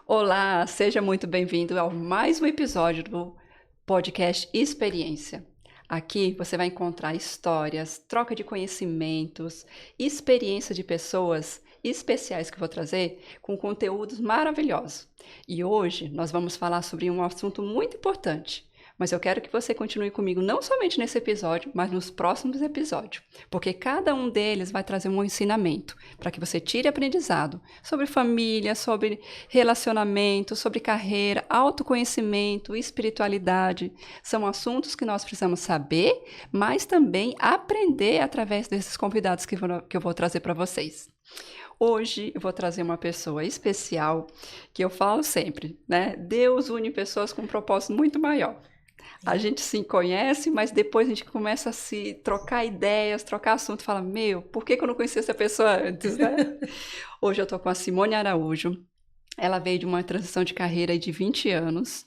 Olá, seja muito bem-vindo a mais um episódio do podcast Experiência. Aqui você vai encontrar histórias, troca de conhecimentos, experiência de pessoas especiais que eu vou trazer com conteúdos maravilhosos. E hoje nós vamos falar sobre um assunto muito importante. Mas eu quero que você continue comigo não somente nesse episódio, mas nos próximos episódios, porque cada um deles vai trazer um ensinamento para que você tire aprendizado sobre família, sobre relacionamento, sobre carreira, autoconhecimento, espiritualidade. São assuntos que nós precisamos saber, mas também aprender através desses convidados que eu vou trazer para vocês. Hoje eu vou trazer uma pessoa especial que eu falo sempre, né? Deus une pessoas com um propósito muito maior. A gente se conhece, mas depois a gente começa a se trocar ideias, trocar assunto, fala, por que eu não conhecia essa pessoa antes, né? Hoje eu tô com a Simone Araújo, ela veio de uma transição de carreira de 20 anos,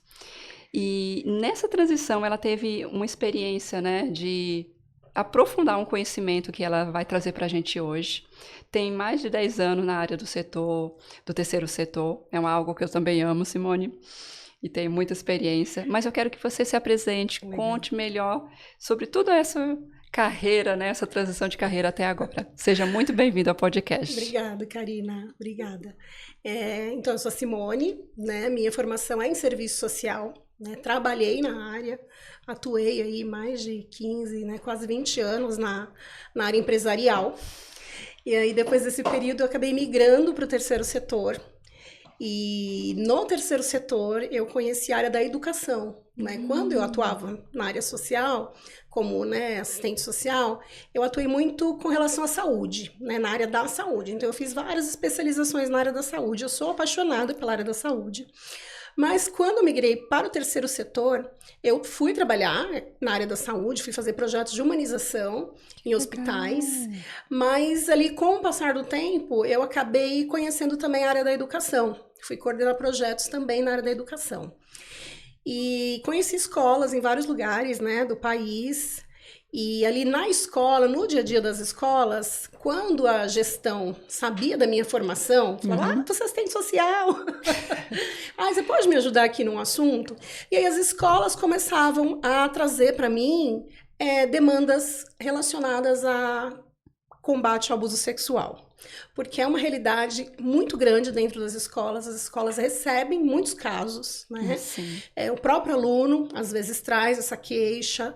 e nessa transição ela teve uma experiência, né, de aprofundar um conhecimento que ela vai trazer pra gente hoje. Tem mais de 10 anos na área do terceiro setor, é algo que eu também amo, Simone. E tenho muita experiência, mas eu quero que você se apresente, conte melhor sobre toda essa carreira, né, essa transição de carreira até agora. Seja muito bem-vindo ao podcast. Obrigada, Karina. Obrigada. Então, eu sou a Simone, né? Minha formação é em serviço social, né? Trabalhei na área, atuei aí mais de 15, né, quase 20 anos na área empresarial. E aí, depois desse período, eu acabei migrando para o terceiro setor. E no terceiro setor eu conheci a área da educação, né? Quando eu atuava na área social, como, né, assistente social, eu atuei muito com relação à saúde, né, na área da saúde. Então eu fiz várias especializações na área da saúde, eu sou apaixonada pela área da saúde. Mas quando eu migrei para o terceiro setor, eu fui trabalhar na área da saúde, fui fazer projetos de humanização em hospitais, mas ali com o passar do tempo, eu acabei conhecendo também a área da educação. Fui coordenar projetos também na área da educação. E conheci escolas em vários lugares, né, do país. E ali na escola, no dia a dia das escolas, quando a gestão sabia da minha formação, falava, você é assistente social. Você pode me ajudar aqui num assunto? E aí as escolas começavam a trazer para mim demandas relacionadas a combate ao abuso sexual. Porque é uma realidade muito grande dentro das escolas. As escolas recebem muitos casos, né? O próprio aluno, às vezes, traz essa queixa,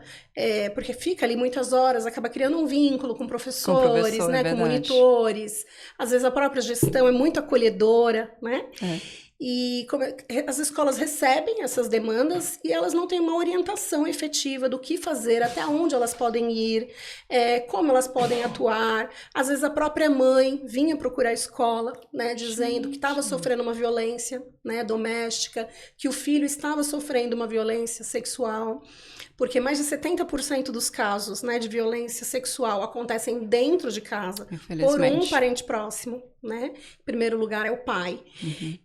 porque fica ali muitas horas, acaba criando um vínculo com professores, né? Com monitores. Às vezes, a própria gestão é muito acolhedora, né? E as escolas recebem essas demandas e elas não têm uma orientação efetiva do que fazer, até onde elas podem ir, como elas podem atuar. Às vezes a própria mãe vinha procurar a escola, né, dizendo que estava sofrendo uma violência, né, doméstica, que o filho estava sofrendo uma violência sexual. Porque mais de 70% dos casos, né, de violência sexual acontecem dentro de casa por um parente próximo, né? Em primeiro lugar é o pai.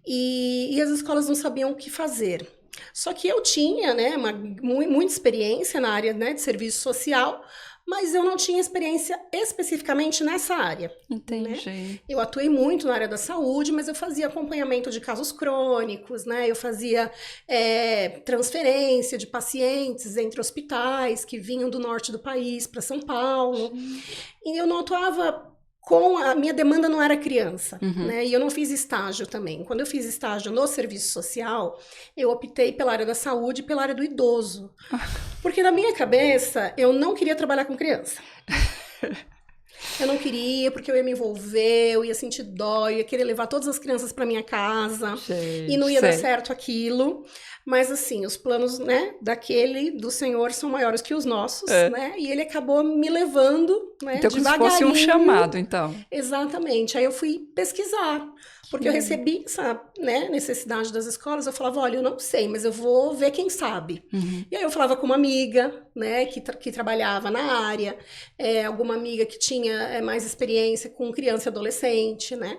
E as escolas não sabiam o que fazer. Só que eu tinha, né, muita experiência na área, né, de serviço social, mas eu não tinha experiência especificamente nessa área. Entendi. Né? Eu atuei muito na área da saúde, mas eu fazia acompanhamento de casos crônicos, né? Eu fazia transferência de pacientes entre hospitais que vinham do norte do país para São Paulo. E eu não atuava a minha demanda não era criança, né? E eu não fiz estágio também. Quando eu fiz estágio no serviço social, eu optei pela área da saúde e pela área do idoso. Porque na minha cabeça, eu não queria trabalhar com criança. Eu não queria, porque eu ia me envolver, eu ia sentir dó, eu ia querer levar todas as crianças para minha casa. E não ia dar certo aquilo. Mas, assim, os planos, né, do Senhor são maiores que os nossos, né? E ele acabou me levando, né, então, devagarinho. Como se fosse um chamado, então. Exatamente. Aí eu fui pesquisar, porque eu recebi essa, né, necessidade das escolas. Eu falava, olha, eu não sei, mas eu vou ver quem sabe. E aí eu falava com uma amiga, né, que trabalhava na área, alguma amiga que tinha mais experiência com criança e adolescente, né?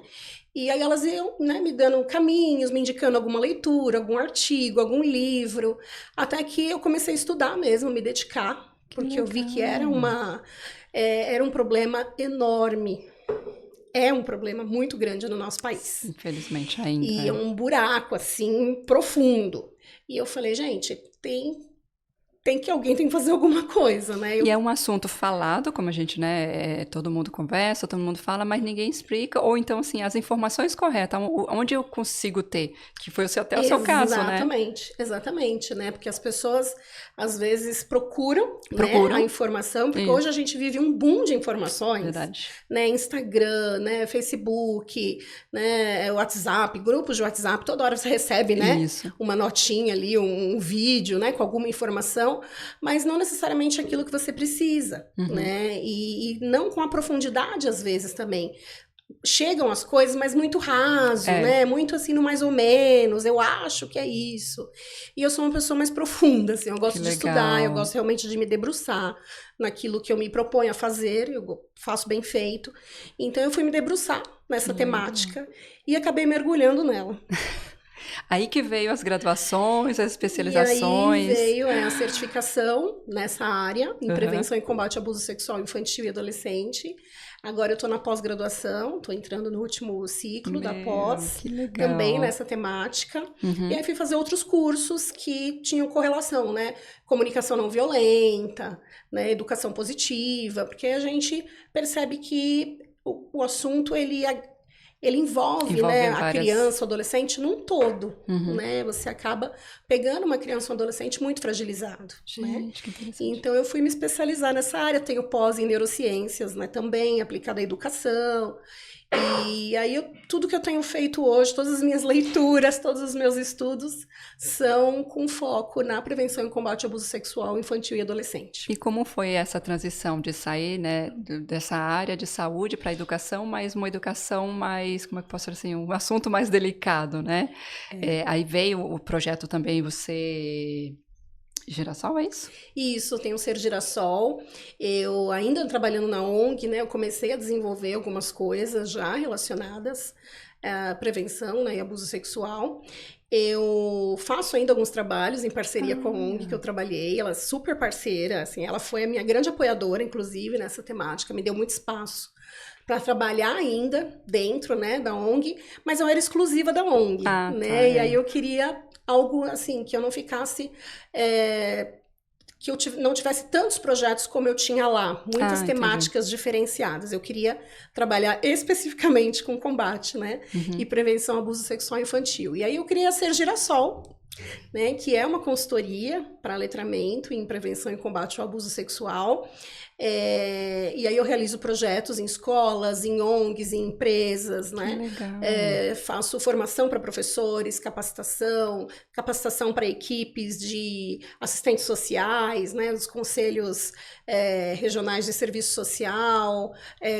E aí elas iam, né, me dando caminhos, me indicando alguma leitura, algum artigo, algum livro, até que eu comecei a estudar mesmo, me dedicar, porque eu vi que era um problema enorme é um problema muito grande no nosso país. Infelizmente ainda. E é um buraco, assim, profundo. E eu falei, gente, alguém tem que fazer alguma coisa, né? E é um assunto falado, como a gente, né, todo mundo conversa, todo mundo fala, mas ninguém explica, ou então, assim, as informações corretas, onde eu consigo ter, que foi até o seu caso, né? Exatamente, né? Porque as pessoas, às vezes, procuram. Né, a informação, porque hoje a gente vive um boom de informações. Verdade. Né? Instagram, né? Facebook, né? WhatsApp, grupos de WhatsApp, toda hora você recebe, né? Isso. Uma notinha ali, um vídeo, né? Com alguma informação, mas não necessariamente aquilo que você precisa, né? E não com a profundidade, às vezes, também. Chegam as coisas, mas muito raso, né? Muito assim, no mais ou menos, eu acho que é isso. E eu sou uma pessoa mais profunda, assim, eu gosto de estudar, eu gosto realmente de me debruçar naquilo que eu me proponho a fazer, eu faço bem feito. Então eu fui me debruçar nessa temática e acabei mergulhando nela. Aí que veio as graduações, as especializações. E aí veio a certificação nessa área, em prevenção e combate ao abuso sexual infantil e adolescente. Agora eu estou na pós-graduação, estou entrando no último ciclo da pós, também nessa temática. E aí fui fazer outros cursos que tinham correlação, né? Comunicação não violenta, né? Educação positiva, porque a gente percebe que o assunto, ele envolve né, a criança, o adolescente num todo, né? Você acaba pegando uma criança ou um adolescente muito fragilizado, né? Que interessante. Então, eu fui me especializar nessa área. Tenho pós em neurociências, né? Também aplicada à educação. E aí, tudo que eu tenho feito hoje, todas as minhas leituras, todos os meus estudos, são com foco na prevenção e combate ao abuso sexual infantil e adolescente. E como foi essa transição de sair, né, dessa área de saúde para a educação, mas uma educação mais, como é que posso dizer assim, um assunto mais delicado, né? Aí veio o projeto também, você... Girassol, é isso? Isso, eu tenho o Ser Girassol. Eu ainda trabalhando na ONG, né? Eu comecei a desenvolver algumas coisas já relacionadas à prevenção, né, e abuso sexual. Eu faço ainda alguns trabalhos em parceria com a ONG que eu trabalhei. Ela é super parceira, assim, ela foi a minha grande apoiadora, inclusive, nessa temática. Me deu muito espaço para trabalhar ainda dentro, né, da ONG, mas eu era exclusiva da ONG, né? E aí eu queria algo assim que eu não ficasse que eu não tivesse tantos projetos como eu tinha lá, muitas temáticas diferenciadas. Eu queria trabalhar especificamente com combate, né, e prevenção ao abuso sexual infantil. E aí eu queria Ser Girassol, né, que é uma consultoria para letramento em prevenção e combate ao abuso sexual. E aí eu realizo projetos em escolas, em ONGs, em empresas, né? Faço formação para professores, capacitação para equipes de assistentes sociais, né? Os conselhos regionais de serviço social,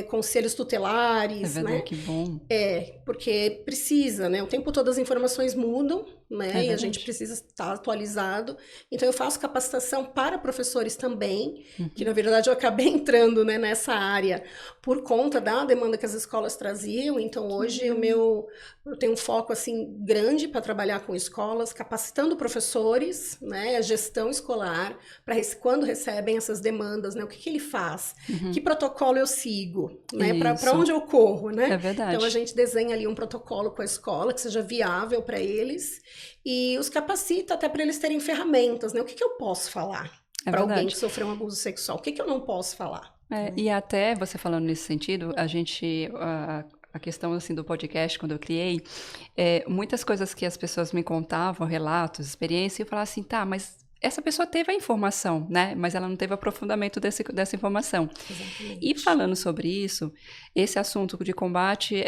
conselhos tutelares, é verdade, né? Que bom. Porque precisa, né? O tempo todo as informações mudam, né? E a gente precisa estar atualizado. Então eu faço capacitação para professores também, que na verdade eu acabei entrando, né, nessa área por conta da demanda que as escolas traziam. Então hoje eu tenho um foco assim grande para trabalhar com escolas, capacitando professores, né, a gestão escolar, para quando recebem essas demandas, né, o que ele faz, que protocolo eu sigo, né, para onde eu corro, né? É verdade. Então a gente desenha ali um protocolo com a escola que seja viável para eles e os capacita até para eles terem ferramentas, né? O que eu posso falar para alguém que sofreu um abuso sexual? O que eu não posso falar? E até você falando nesse sentido, a questão assim do podcast, quando eu criei, muitas coisas que as pessoas me contavam, relatos, experiência, eu falava assim, tá, mas essa pessoa teve a informação, né? Mas ela não teve aprofundamento dessa informação. Exatamente. E falando sobre isso, esse assunto de combate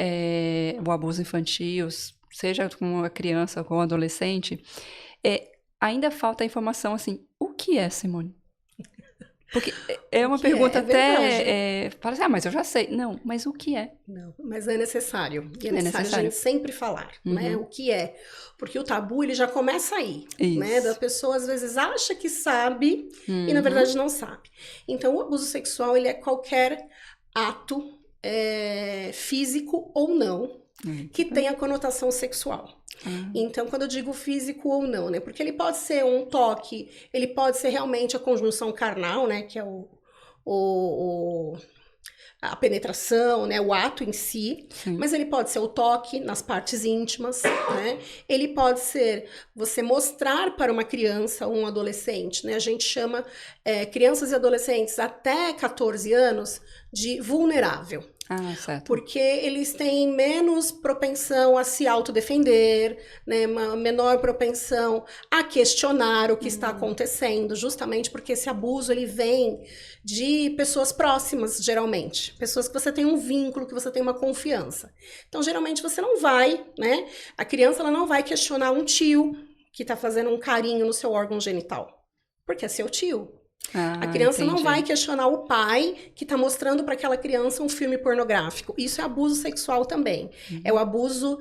ao abuso infantil, seja com a criança ou com o adolescente, ainda falta a informação assim, o que é, Simone? Porque é uma pergunta até... fala assim, mas eu já sei. Não, mas o que é? Não, mas é necessário. E é necessário a gente sempre falar, né? O que é. Porque o tabu, ele já começa aí, né? Da pessoa, às vezes, acha que sabe e, na verdade, não sabe. Então, o abuso sexual, ele é qualquer ato físico ou não que tenha conotação sexual. Então, quando eu digo físico ou não, né? Porque ele pode ser um toque, ele pode ser realmente a conjunção carnal, né? Que é a penetração, né, o ato em si, Sim. mas ele pode ser o toque nas partes íntimas, né? Ele pode ser você mostrar para uma criança ou um adolescente, né? A gente chama crianças e adolescentes até 14 anos de vulnerável. Ah, certo. Porque eles têm menos propensão a se autodefender, né, uma menor propensão a questionar o que está acontecendo, justamente porque esse abuso ele vem de pessoas próximas, geralmente. Pessoas que você tem um vínculo, que você tem uma confiança. Então, geralmente, você não vai, né? A criança ela não vai questionar um tio que está fazendo um carinho no seu órgão genital, porque é seu tio. A criança não vai questionar o pai que está mostrando para aquela criança um filme pornográfico. Isso é abuso sexual também. É o abuso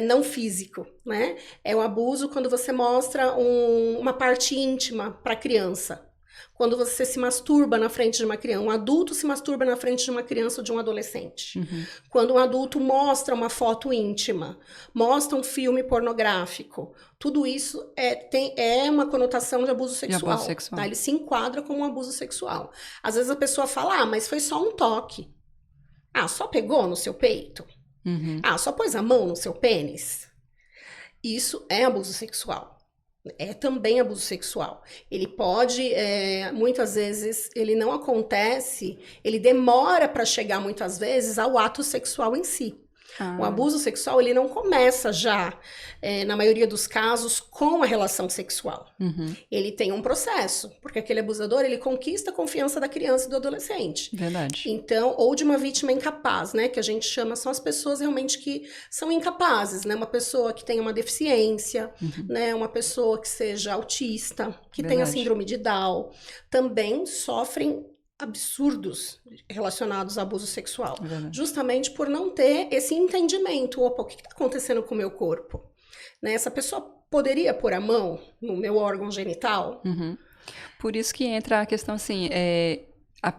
não físico, né? É o abuso quando você mostra uma parte íntima para a criança. Quando você se masturba na frente de uma criança, um adulto se masturba na frente de uma criança ou de um adolescente. Quando um adulto mostra uma foto íntima, mostra um filme pornográfico, tudo isso é uma conotação de abuso sexual. Tá? Ele se enquadra como um abuso sexual. Às vezes a pessoa fala, mas foi só um toque. Só pegou no seu peito? Só pôs a mão no seu pênis? Isso é abuso sexual. É também abuso sexual. Ele pode, muitas vezes, ele não acontece, ele demora para chegar muitas vezes ao ato sexual em si. O abuso sexual, ele não começa já, na maioria dos casos, com a relação sexual. Ele tem um processo, porque aquele abusador, ele conquista a confiança da criança e do adolescente. Verdade. Então, ou de uma vítima incapaz, né, que a gente chama, são as pessoas realmente que são incapazes, né, uma pessoa que tenha uma deficiência, né, uma pessoa que seja autista, que tenha síndrome de Down, também sofrem absurdos relacionados a abuso sexual, justamente por não ter esse entendimento, o que está acontecendo com o meu corpo? Né? Essa pessoa poderia pôr a mão no meu órgão genital? Por isso que entra a questão assim,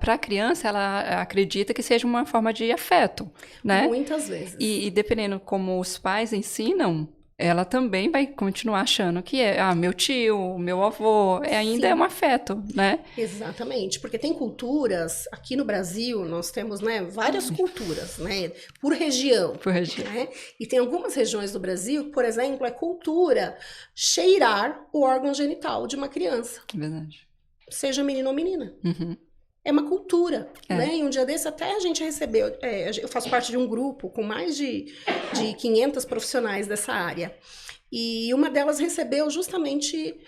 para a criança, ela acredita que seja uma forma de afeto, né? Muitas vezes. E dependendo como os pais ensinam, ela também vai continuar achando que meu tio, meu avô, ainda é um afeto, né? Exatamente, porque tem culturas, aqui no Brasil, nós temos, né, várias culturas, né, por região. Né? E tem algumas regiões do Brasil, por exemplo, é cultura cheirar o órgão genital de uma criança. Verdade. Seja menino ou menina. É uma cultura, né? E um dia desse até a gente recebeu, eu faço parte de um grupo com mais de 500 profissionais dessa área. E uma delas recebeu justamente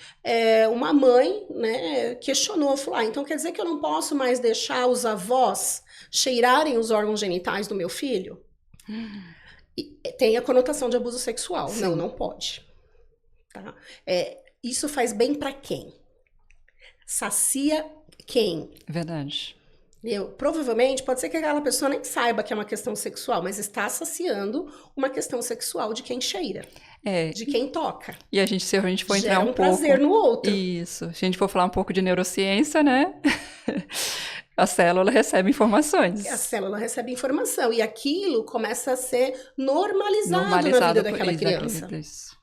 uma mãe, né, questionou, falou, então quer dizer que eu não posso mais deixar os avós cheirarem os órgãos genitais do meu filho? E tem a conotação de abuso sexual. Sim. Não pode. Tá? Isso faz bem para quem? Sacia quem? Verdade. Provavelmente, pode ser que aquela pessoa nem saiba que é uma questão sexual, mas está saciando uma questão sexual de quem cheira, de quem toca. E se a gente for entrar um pouco... prazer no outro. Isso. Se a gente for falar um pouco de neurociência, né? A célula recebe informações. A célula recebe informação. E aquilo começa a ser normalizado na vida daquela criança.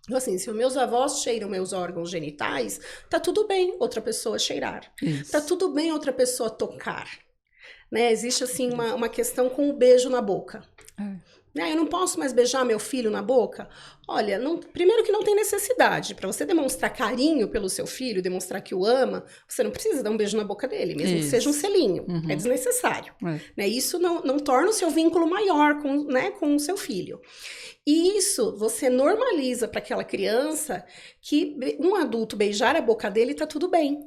Então, assim, se os meus avós cheiram meus órgãos genitais, tá tudo bem outra pessoa cheirar. Isso. Tá tudo bem outra pessoa tocar. Né? Existe, assim, uma questão com o beijo na boca. Eu não posso mais beijar meu filho na boca? Olha, primeiro que não tem necessidade. Para você demonstrar carinho pelo seu filho, demonstrar que o ama, você não precisa dar um beijo na boca dele, mesmo que seja um selinho. É desnecessário. Né? Isso não torna o seu vínculo maior com o seu filho. E isso você normaliza para aquela criança que um adulto beijar a boca dele tá tudo bem.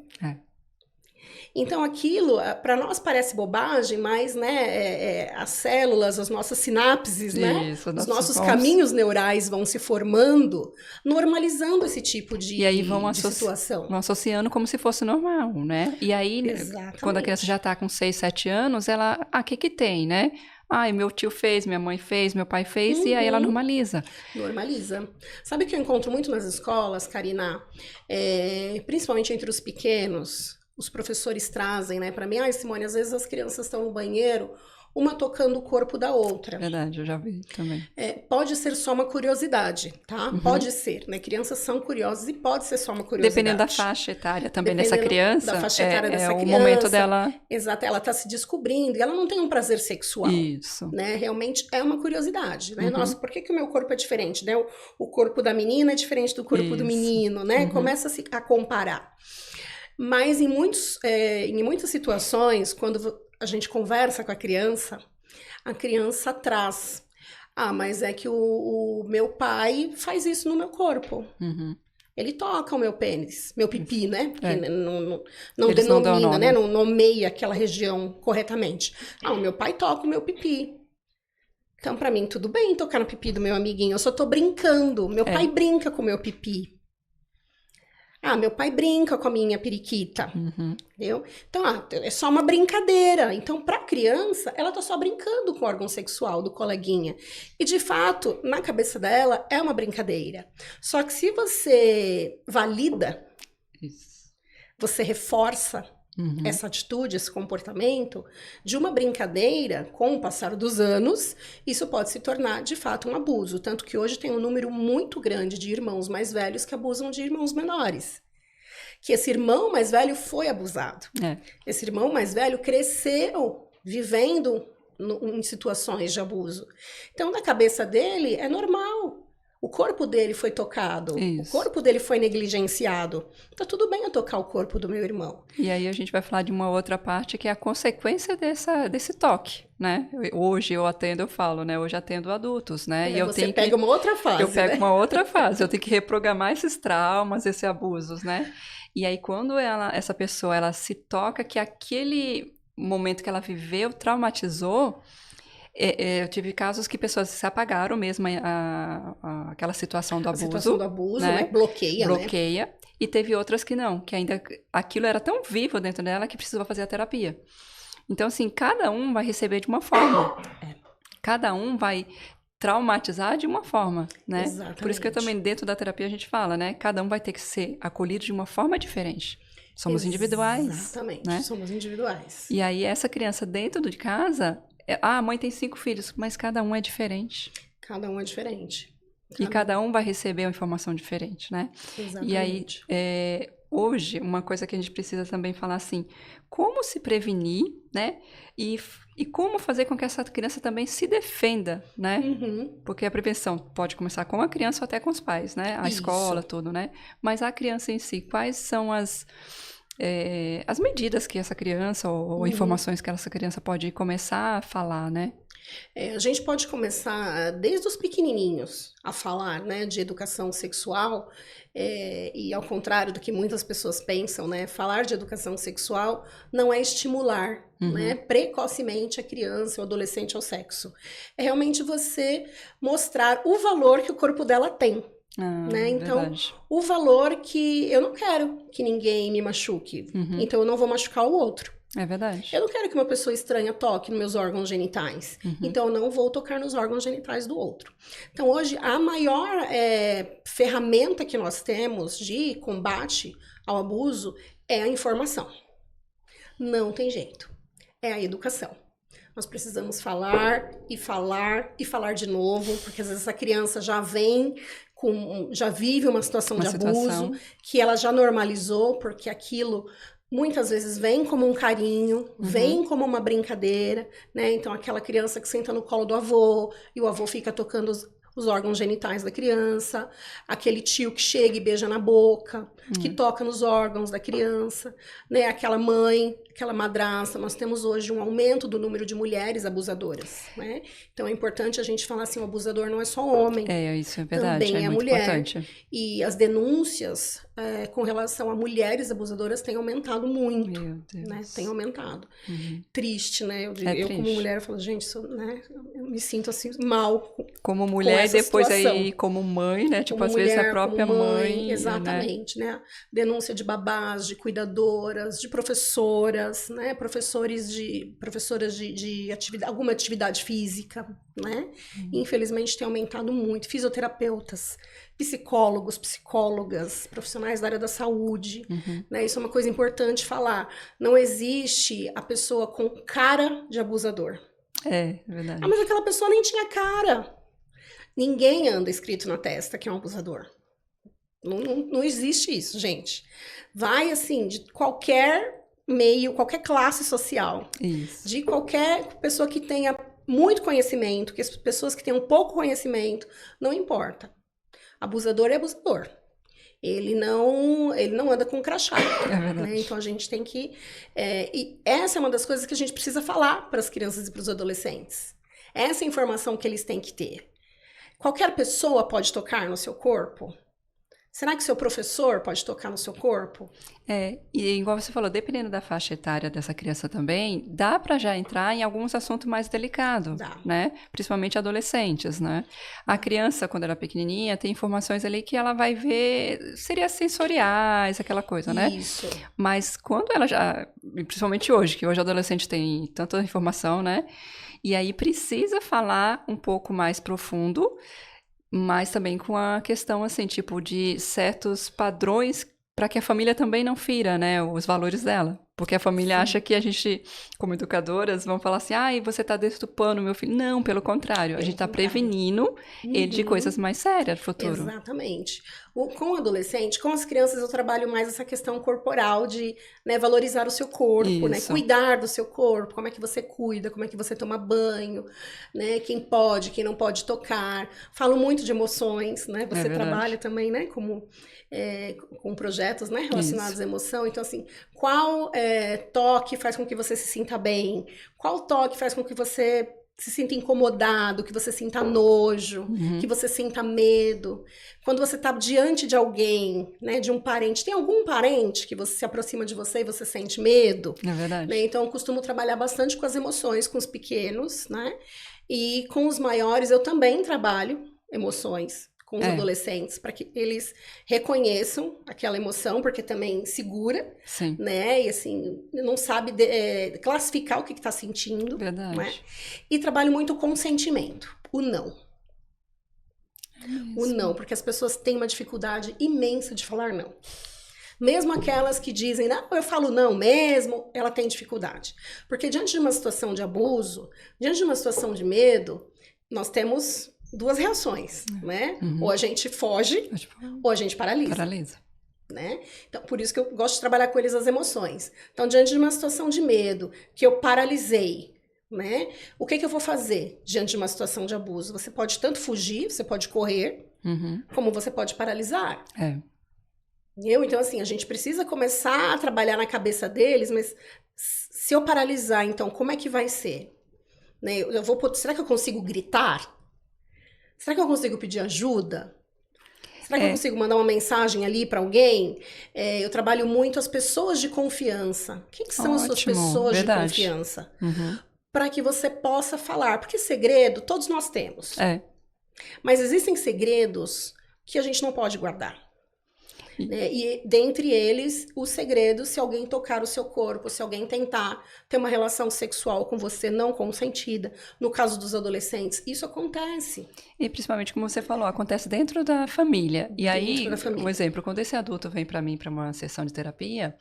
Então, aquilo, para nós parece bobagem, mas, né, as células, as nossas sinapses, né, os nossos caminhos neurais vão se formando, normalizando esse tipo de situação. Vão associando como se fosse normal, né? E aí, quando a criança já está com 6, 7 anos, ela, que tem, né? Meu tio fez, minha mãe fez, meu pai fez, e aí ela normaliza. Normaliza. Sabe o que eu encontro muito nas escolas, Karina? Principalmente entre os pequenos, os professores trazem, né, para mim, Simone, às vezes as crianças estão no banheiro uma tocando o corpo da outra. Verdade, eu já vi também. Pode ser só uma curiosidade, tá? Pode ser, né? Crianças são curiosas e pode ser só uma curiosidade. Dependendo da faixa etária também dessa Dependendo criança, da faixa etária dessa o criança. momento dela... Exato, ela está se descobrindo e ela não tem um prazer sexual. Isso. Né? Realmente é uma curiosidade, né? Nossa, por que o meu corpo é diferente, né? O corpo da menina é diferente do corpo do menino, né? Começa a comparar. Mas em muitas situações, quando a gente conversa com a criança traz: ah, mas é que o meu pai faz isso no meu corpo. Ele toca o meu pênis, meu pipi, né? Porque não denomina, né? Não nomeia aquela região corretamente. Ah, o meu pai toca o meu pipi. Então, pra mim, tudo bem tocar no pipi do meu amiguinho. Eu só tô brincando. Meu pai brinca com o meu pipi. Ah, meu pai brinca com a minha periquita. Entendeu? Então, é só uma brincadeira. Então, pra criança, ela tá só brincando com o órgão sexual do coleguinha. E, de fato, na cabeça dela, é uma brincadeira. Só que se você valida, você reforça essa atitude, esse comportamento, de uma brincadeira, com o passar dos anos, isso pode se tornar, de fato, um abuso. Tanto que hoje tem um número muito grande de irmãos mais velhos que abusam de irmãos menores. Que esse irmão mais velho foi abusado. Esse irmão mais velho cresceu vivendo em situações de abuso. Então, na cabeça dele, é normal. O corpo dele foi tocado, o corpo dele foi negligenciado. Tá tudo bem eu tocar o corpo do meu irmão. E aí a gente vai falar de uma outra parte que é a consequência desse toque, né? Hoje eu falo, né? Hoje atendo adultos, né? E eu você pega uma outra fase, eu pego uma outra fase, eu tenho que reprogramar esses traumas, esses abusos, né? E aí quando essa pessoa, ela se toca que aquele momento que ela viveu traumatizou. Eu tive casos que pessoas se apagaram mesmo aquela situação do abuso. A situação do abuso, né? Bloqueia. E teve outras que não, que ainda aquilo era tão vivo dentro dela que precisava fazer a terapia. Então, assim, cada um vai receber de uma forma. Cada um vai traumatizar de uma forma, né? Exatamente. Por isso que também dentro da terapia a gente fala, né? Cada um vai ter que ser acolhido de uma forma diferente. Somos individuais. Exatamente, né? Somos individuais. E aí essa criança dentro de casa... a mãe tem 5 filhos, mas cada um é diferente. Cada um é diferente. E cada um vai receber uma informação diferente, né? Exatamente. E aí, hoje, uma coisa que a gente precisa também falar assim, como se prevenir, né? E como fazer com que essa criança também se defenda, né? Porque a prevenção pode começar com a criança ou até com os pais, né? A escola, tudo, né? Mas a criança em si, quais são as medidas que essa criança ou informações que essa criança pode começar a falar, né? A gente pode começar desde os pequenininhos a falar, né, de educação sexual e ao contrário do que muitas pessoas pensam, né, falar de educação sexual não é estimular, né, precocemente a criança ou adolescente ao sexo. É realmente você mostrar o valor que o corpo dela tem. Né? Então, verdade. O valor que eu não quero que ninguém me machuque, então eu não vou machucar o outro. É verdade. Eu não quero que uma pessoa estranha toque nos meus órgãos genitais, então eu não vou tocar nos órgãos genitais do outro. Então hoje a maior ferramenta que nós temos de combate ao abuso é a informação. Não tem jeito, é a educação. Nós precisamos falar e falar e falar de novo, porque às vezes essa criança já vive uma situação de abuso, que ela já normalizou, porque aquilo muitas vezes vem como um carinho, vem como uma brincadeira, né? Então aquela criança que senta no colo do avô, e o avô fica tocando os órgãos genitais da criança, aquele tio que chega e beija na boca, que toca nos órgãos da criança, né? Aquela mãe, aquela madrasta. Nós temos hoje um aumento do número de mulheres abusadoras, né? Então é importante a gente falar assim, o abusador não é só homem. Isso é verdade, também é muito mulher. Importante. E as denúncias com relação a mulheres abusadoras têm aumentado muito. Meu Deus. Né? Tem aumentado. Triste, né? Eu como mulher, eu falo, gente, eu me sinto assim, mal. Como mulher, depois situação. Aí como mãe, né? Tipo, como às mulher, vezes a própria mãe. Exatamente, né? Denúncia de babás, de cuidadoras, de professoras, né? Professoras de alguma atividade física, né? Infelizmente tem aumentado muito. Fisioterapeutas, psicólogos, psicólogas, profissionais da área da saúde, né? Isso é uma coisa importante falar. Não existe a pessoa com cara de abusador. É verdade. Ah, mas aquela pessoa nem tinha cara. Ninguém anda escrito na testa que é um abusador. Não existe isso, gente. Vai, assim, de qualquer meio, qualquer classe social. Isso. De qualquer pessoa que tenha muito conhecimento, que as pessoas que tenham pouco conhecimento, não importa. Abusador é abusador. Ele não anda com crachá. É verdade. Né? Então a gente tem que... e essa é uma das coisas que a gente precisa falar para as crianças e para os adolescentes. Essa é a informação que eles têm que ter. Qualquer pessoa pode tocar no seu corpo? Será que seu professor pode tocar no seu corpo? E igual você falou, dependendo da faixa etária dessa criança também, dá para já entrar em alguns assuntos mais delicados, né? Principalmente adolescentes, né? A criança, quando ela é pequenininha, tem informações ali que ela vai ver, seria sensoriais, aquela coisa, né? Isso. Mas quando ela já, principalmente hoje, que hoje o adolescente tem tanta informação, né? E aí precisa falar um pouco mais profundo, mas também com a questão, assim, tipo, de certos padrões para que a família também não fira, né, os valores dela. Porque a família acha que a gente, como educadoras, vão falar assim, ai, você tá deturpando meu filho. Não, pelo contrário, a gente tá prevenindo ele de coisas mais sérias no futuro. Exatamente. Com o adolescente, com as crianças, eu trabalho mais essa questão corporal de, né, valorizar o seu corpo, né, cuidar do seu corpo, como é que você cuida, como é que você toma banho, né, quem pode, quem não pode tocar. Falo muito de emoções, né, você trabalha também, né, como... com projetos, né, relacionados à emoção. Então, assim, qual toque faz com que você se sinta bem? Qual toque faz com que você se sinta incomodado, que você sinta nojo, que você sinta medo? Quando você está diante de alguém, né, de um parente, tem algum parente que você se aproxima de você e você sente medo? É verdade. Né? Então, eu costumo trabalhar bastante com as emoções, com os pequenos, né? E com os maiores eu também trabalho emoções com os adolescentes, para que eles reconheçam aquela emoção, porque também segura, Sim. Né? E assim, não sabe classificar o que está sentindo. Verdade. Né? E trabalho muito com o sentimento, o não. O não, porque as pessoas têm uma dificuldade imensa de falar não. Mesmo aquelas que dizem, não, eu falo não mesmo, ela tem dificuldade. Porque diante de uma situação de abuso, diante de uma situação de medo, nós temos... duas reações, né? Ou a gente foge, ou a gente paralisa. Né? Então, por isso que eu gosto de trabalhar com eles as emoções. Então, diante de uma situação de medo, que eu paralisei, né? O que eu vou fazer diante de uma situação de abuso? Você pode tanto fugir, você pode correr, como você pode paralisar. Então, assim, a gente precisa começar a trabalhar na cabeça deles, mas se eu paralisar, então, como é que vai ser? Né? Será que eu consigo gritar? Será que eu consigo pedir ajuda? Será que eu consigo mandar uma mensagem ali para alguém? Eu trabalho muito as pessoas de confiança. Quem são as suas pessoas de confiança? Para que você possa falar. Porque segredo, todos nós temos. Mas existem segredos que a gente não pode guardar. Né? E dentre eles, o segredo, se alguém tocar o seu corpo, se alguém tentar ter uma relação sexual com você não consentida, no caso dos adolescentes, isso acontece. E principalmente, como você falou, acontece dentro da família. E aí, um exemplo, quando esse adulto vem para mim para uma sessão de terapia,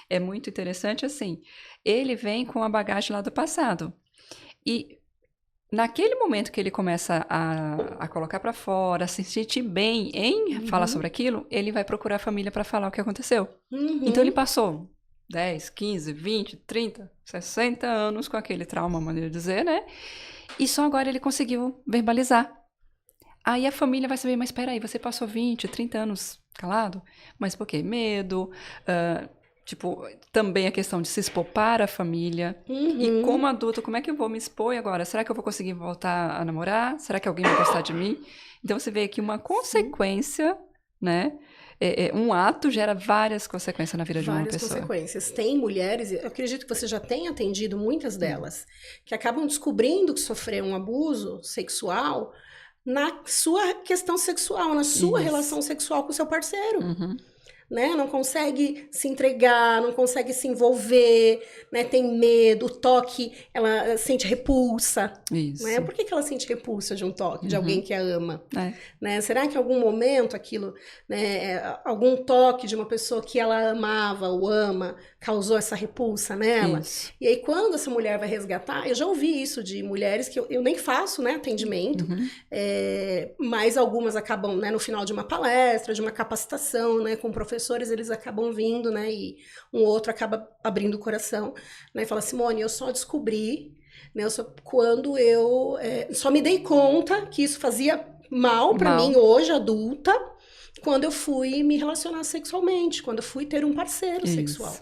é muito interessante assim, ele vem com a bagagem lá do passado. E naquele momento que ele começa a colocar para fora, a se sentir bem em falar sobre aquilo, ele vai procurar a família para falar o que aconteceu. Então ele passou 10, 15, 20, 30, 60 anos com aquele trauma, maneira de dizer, né? E só agora ele conseguiu verbalizar. Aí a família vai saber, mas espera aí, você passou 20, 30 anos calado? Mas por quê? Medo, também a questão de se expor para a família. E como adulto, como é que eu vou me expor agora? Será que eu vou conseguir voltar a namorar? Será que alguém vai gostar de mim? Então, você vê aqui uma consequência, né? Um ato gera várias consequências na vida de uma pessoa. Várias consequências. Tem mulheres, eu acredito que você já tenha atendido muitas delas, que acabam descobrindo que sofreram um abuso sexual na sua questão sexual, na sua relação sexual com o seu parceiro. né? Não consegue se entregar, não consegue se envolver, né? Tem medo, o toque, ela sente repulsa. Isso. Né? Por que ela sente repulsa de um toque, de alguém que a ama? É. Né? Será que em algum momento aquilo, né, algum toque de uma pessoa que ela amava ou ama, causou essa repulsa nela? Isso. E aí, quando essa mulher vai resgatar, eu já ouvi isso de mulheres que eu nem faço, né, atendimento, mas algumas acabam, né, no final de uma palestra, de uma capacitação, né, com professores, eles acabam vindo, né, e um outro acaba abrindo o coração, né, e fala: Simone, eu só descobri, né, quando eu só me dei conta que isso fazia mal para mim hoje, adulta, quando eu fui me relacionar sexualmente, quando eu fui ter um parceiro sexual.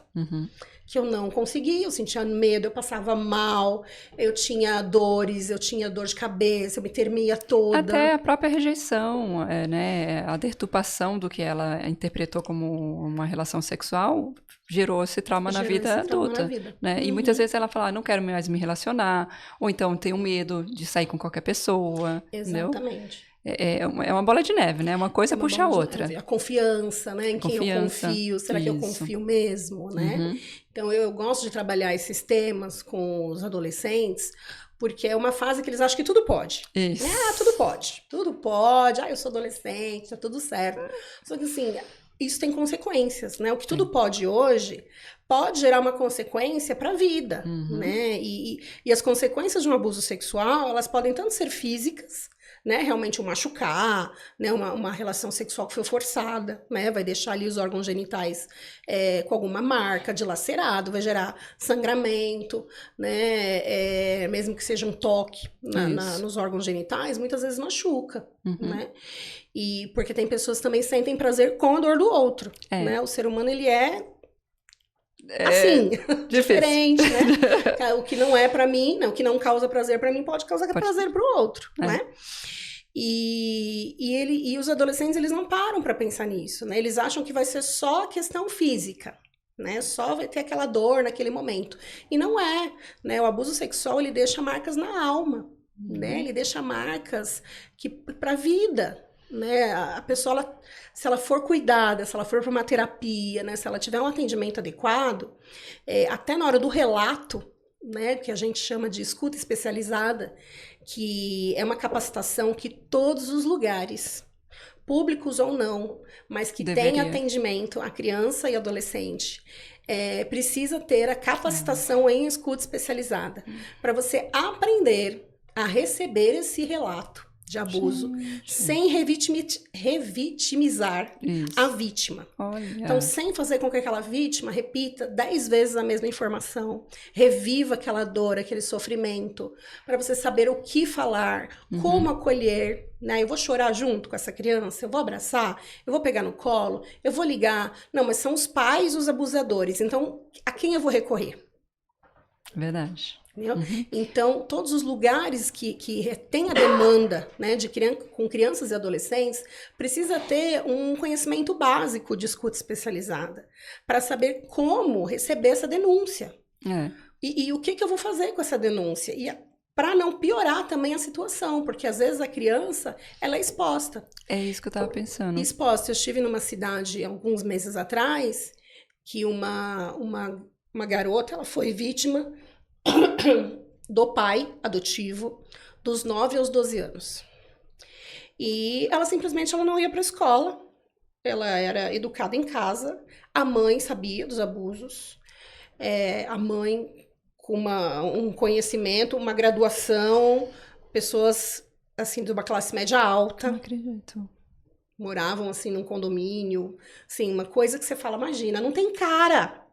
Que eu não conseguia, eu sentia medo, eu passava mal, eu tinha dores, eu tinha dor de cabeça, eu me tremia toda. Até a própria rejeição, né, a deturpação do que ela interpretou como uma relação sexual gerou esse trauma na vida adulta. Né? E muitas vezes ela fala: não quero mais me relacionar, ou então tenho medo de sair com qualquer pessoa. Exatamente. Entendeu? É uma bola de neve, né? Uma coisa puxa a outra. A confiança, né? Em quem eu confio. Será que eu confio mesmo, né? Então, eu gosto de trabalhar esses temas com os adolescentes, porque é uma fase que eles acham que tudo pode. Isso. Tudo pode. Tudo pode. Eu sou adolescente, tá tudo certo. Só que, assim, isso tem consequências, né? O que tudo pode hoje pode gerar uma consequência para a vida, né? E as consequências de um abuso sexual, elas podem tanto ser físicas, né, realmente machucar, né, uma relação sexual que foi forçada, né, vai deixar ali os órgãos genitais com alguma marca, dilacerado, vai gerar sangramento, né, mesmo que seja um toque nos órgãos genitais, muitas vezes machuca, né, e porque tem pessoas que também sentem prazer com a dor do outro, né, o ser humano, ele assim, diferente, né? O que não é pra mim, o que não causa prazer pra mim pode causar prazer pro outro, né? E os adolescentes, eles não param pra pensar nisso, né? Eles acham que vai ser só questão física, né? Só vai ter aquela dor naquele momento. E não é, né? O abuso sexual, ele deixa marcas na alma, né? Ele deixa marcas pra vida, né? A pessoa, se ela for cuidada, se ela for para uma terapia, né? Se ela tiver um atendimento adequado, até na hora do relato, né? Que a gente chama de escuta especializada, que é uma capacitação que todos os lugares, públicos ou não, mas que tem atendimento a criança e adolescente, precisa ter a capacitação em escuta especializada, para você aprender a receber esse relato de abuso, sem revitimizar a vítima. Olha. Então, sem fazer com que aquela vítima repita 10 vezes a mesma informação, reviva aquela dor, aquele sofrimento, para você saber o que falar, como acolher, né? Eu vou chorar junto com essa criança, eu vou abraçar, eu vou pegar no colo, eu vou ligar. Não, mas são os pais os abusadores, então a quem eu vou recorrer? Verdade. Então, todos os lugares que tem a demanda, né, com crianças e adolescentes, precisa ter um conhecimento básico de escuta especializada, para saber como receber essa denúncia. E o que eu vou fazer com essa denúncia? E para não piorar também a situação, porque às vezes a criança, ela é exposta. É isso que eu estava pensando. Exposta. Eu estive numa cidade alguns meses atrás, que uma garota, ela foi vítima do pai adotivo dos 9 aos 12 anos. E ela simplesmente não ia para a escola, ela era educada em casa, a mãe sabia dos abusos, a mãe com um conhecimento, uma graduação, pessoas assim de uma classe média alta. Não acredito. Moravam assim num condomínio, assim, uma coisa que você fala, imagina, não tem cara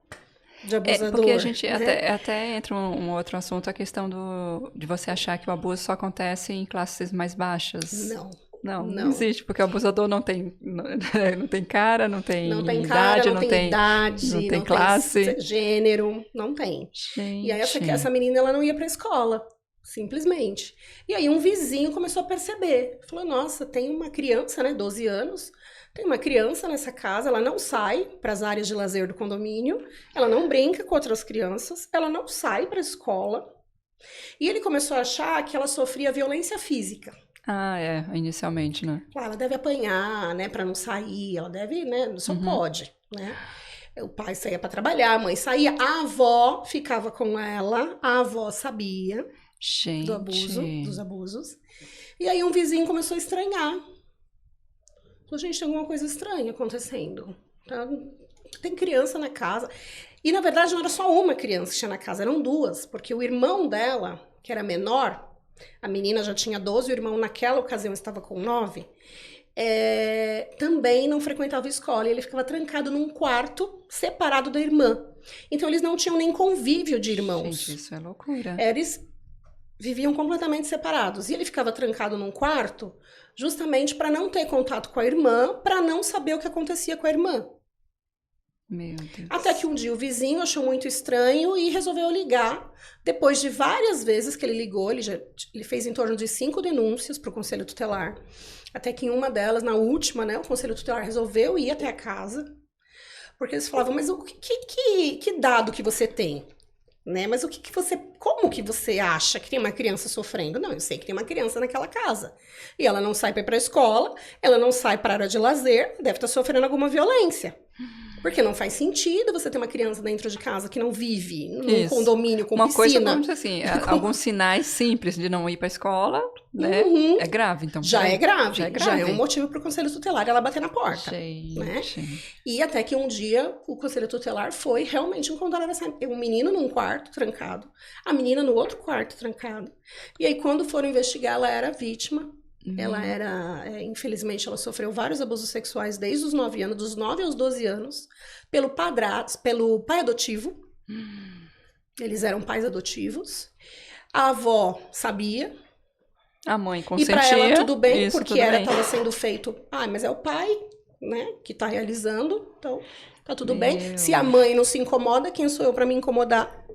de abusador. Porque a gente né? até entra um outro assunto, a questão de você achar que o abuso só acontece em classes mais baixas. Não existe, porque o abusador não tem cara, não tem idade, não tem classe, gênero, não tem. Gente. E aí essa menina, ela não ia pra escola, simplesmente. E aí um vizinho começou a perceber, falou, nossa, tem uma criança, né, 12 anos, tem uma criança nessa casa, ela não sai para as áreas de lazer do condomínio, ela não brinca com outras crianças, ela não sai para a escola. E ele começou a achar que ela sofria violência física. Inicialmente, né? Claro, ela deve apanhar, né, para não sair, ela deve, né, só pode. né? O pai saía para trabalhar, a mãe saía, a avó ficava com ela, a avó sabia dos abusos. E aí um vizinho começou a estranhar. Falou, gente, tem alguma coisa estranha acontecendo. Tá? Tem criança na casa. E, na verdade, não era só uma criança que tinha na casa, eram duas. Porque o irmão dela, que era menor, a menina já tinha 12, o irmão naquela ocasião estava com 9, também não frequentava a escola. E ele ficava trancado num quarto separado da irmã. Então, eles não tinham nem convívio de irmãos. Gente, isso é loucura. Eles viviam completamente separados. E ele ficava trancado num quarto justamente para não ter contato com a irmã, para não saber o que acontecia com a irmã. Meu Deus. Até que um dia o vizinho achou muito estranho e resolveu ligar. Depois de várias vezes que ele ligou, ele fez em torno de 5 denúncias para o Conselho Tutelar. Até que em uma delas, na última, né, o Conselho Tutelar resolveu ir até a casa. Porque eles falavam, mas que dado que você tem? Né? Mas como que você acha que tem uma criança sofrendo? Não, eu sei que tem uma criança naquela casa. E ela não sai para ir para a escola, ela não sai para a área de lazer, deve estar sofrendo alguma violência. Porque não faz sentido você ter uma criança dentro de casa que não vive num condomínio com uma piscina. Uma coisa, assim, alguns sinais simples de não ir para a escola, né? Uhum. É grave, então. Já é grave. Já é um motivo para o Conselho Tutelar ela bater na porta. Gente. Né? E até que um dia o Conselho Tutelar foi realmente encontrar um menino num quarto trancado, a menina no outro quarto trancado. E aí quando foram investigar, ela era vítima. Ela infelizmente, ela sofreu vários abusos sexuais desde os 9 anos, dos 9 aos 12 anos, pelo pai adotivo. Eles eram pais adotivos. A avó sabia. A mãe consentia. E para ela tudo bem, porque estava sendo feito... mas é o pai, né, que está realizando, então tá tudo bem. Se a mãe não se incomoda, quem sou eu para me incomodar?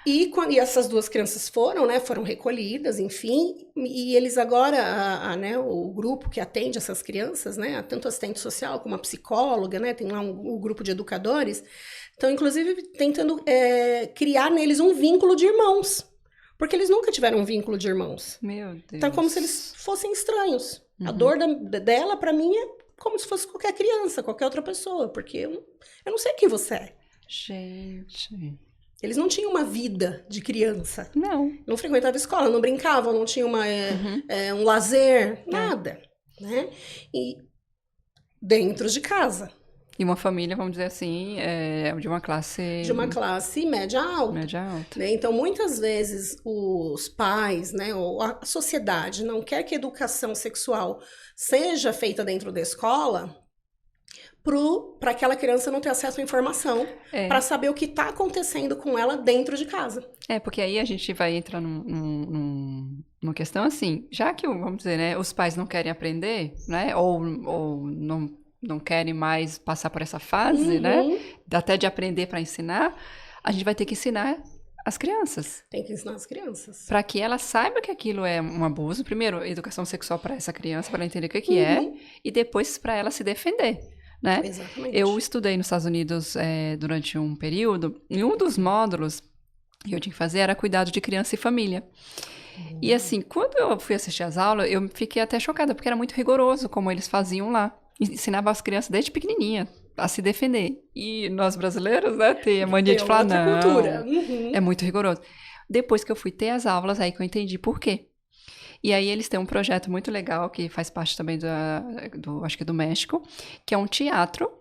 E essas duas crianças foram recolhidas, enfim, e eles agora, né, o grupo que atende essas crianças, né, tanto assistente social como a psicóloga, né, tem lá um grupo de educadores, estão inclusive tentando criar neles um vínculo de irmãos, porque eles nunca tiveram um vínculo de irmãos. Meu Deus. Então, como se eles fossem estranhos. A dor dela, para mim, é como se fosse qualquer criança, qualquer outra pessoa, porque eu não sei quem você é. Gente... Eles não tinham uma vida de criança. Não frequentavam escola, não brincavam, não tinham um lazer, nada. Né? E dentro de casa. E uma família, vamos dizer assim, de uma classe... De uma classe média alta. Média alta. Né? Então, muitas vezes, os pais, né, ou a sociedade não quer que a educação sexual seja feita dentro da escola... para aquela criança não ter acesso à informação, para saber o que está acontecendo com ela dentro de casa. Porque aí a gente vai entrar numa questão assim, já que, vamos dizer, né, os pais não querem aprender, né, ou não querem mais passar por essa fase, né, até de aprender para ensinar, a gente vai ter que ensinar as crianças. Tem que ensinar as crianças. Para que ela saiba que aquilo é um abuso, primeiro, educação sexual para essa criança, para ela entender o que é, e depois para ela se defender. Né? Exatamente. Eu estudei nos Estados Unidos durante um período, e um dos módulos que eu tinha que fazer era cuidado de criança e família. E assim, quando eu fui assistir as aulas, eu fiquei até chocada, porque era muito rigoroso como eles faziam lá. Ensinavam as crianças desde pequenininha a se defender. E nós brasileiros, né, tem a mania de falar, não, cultura. É muito rigoroso. Depois que eu fui ter as aulas, aí que eu entendi por quê. E aí eles têm um projeto muito legal, que faz parte também acho que do México, que é um teatro,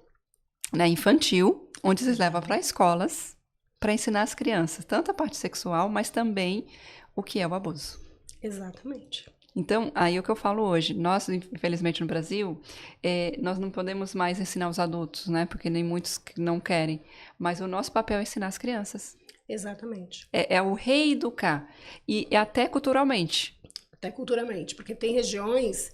né, infantil, onde eles levam para escolas para ensinar as crianças, tanto a parte sexual, mas também o que é o abuso. Exatamente. Então, aí é o que eu falo hoje, nós, infelizmente no Brasil, nós não podemos mais ensinar os adultos, né, porque nem muitos não querem, mas o nosso papel é ensinar as crianças. Exatamente. É o reeducar, e até culturalmente. Até culturalmente, porque tem regiões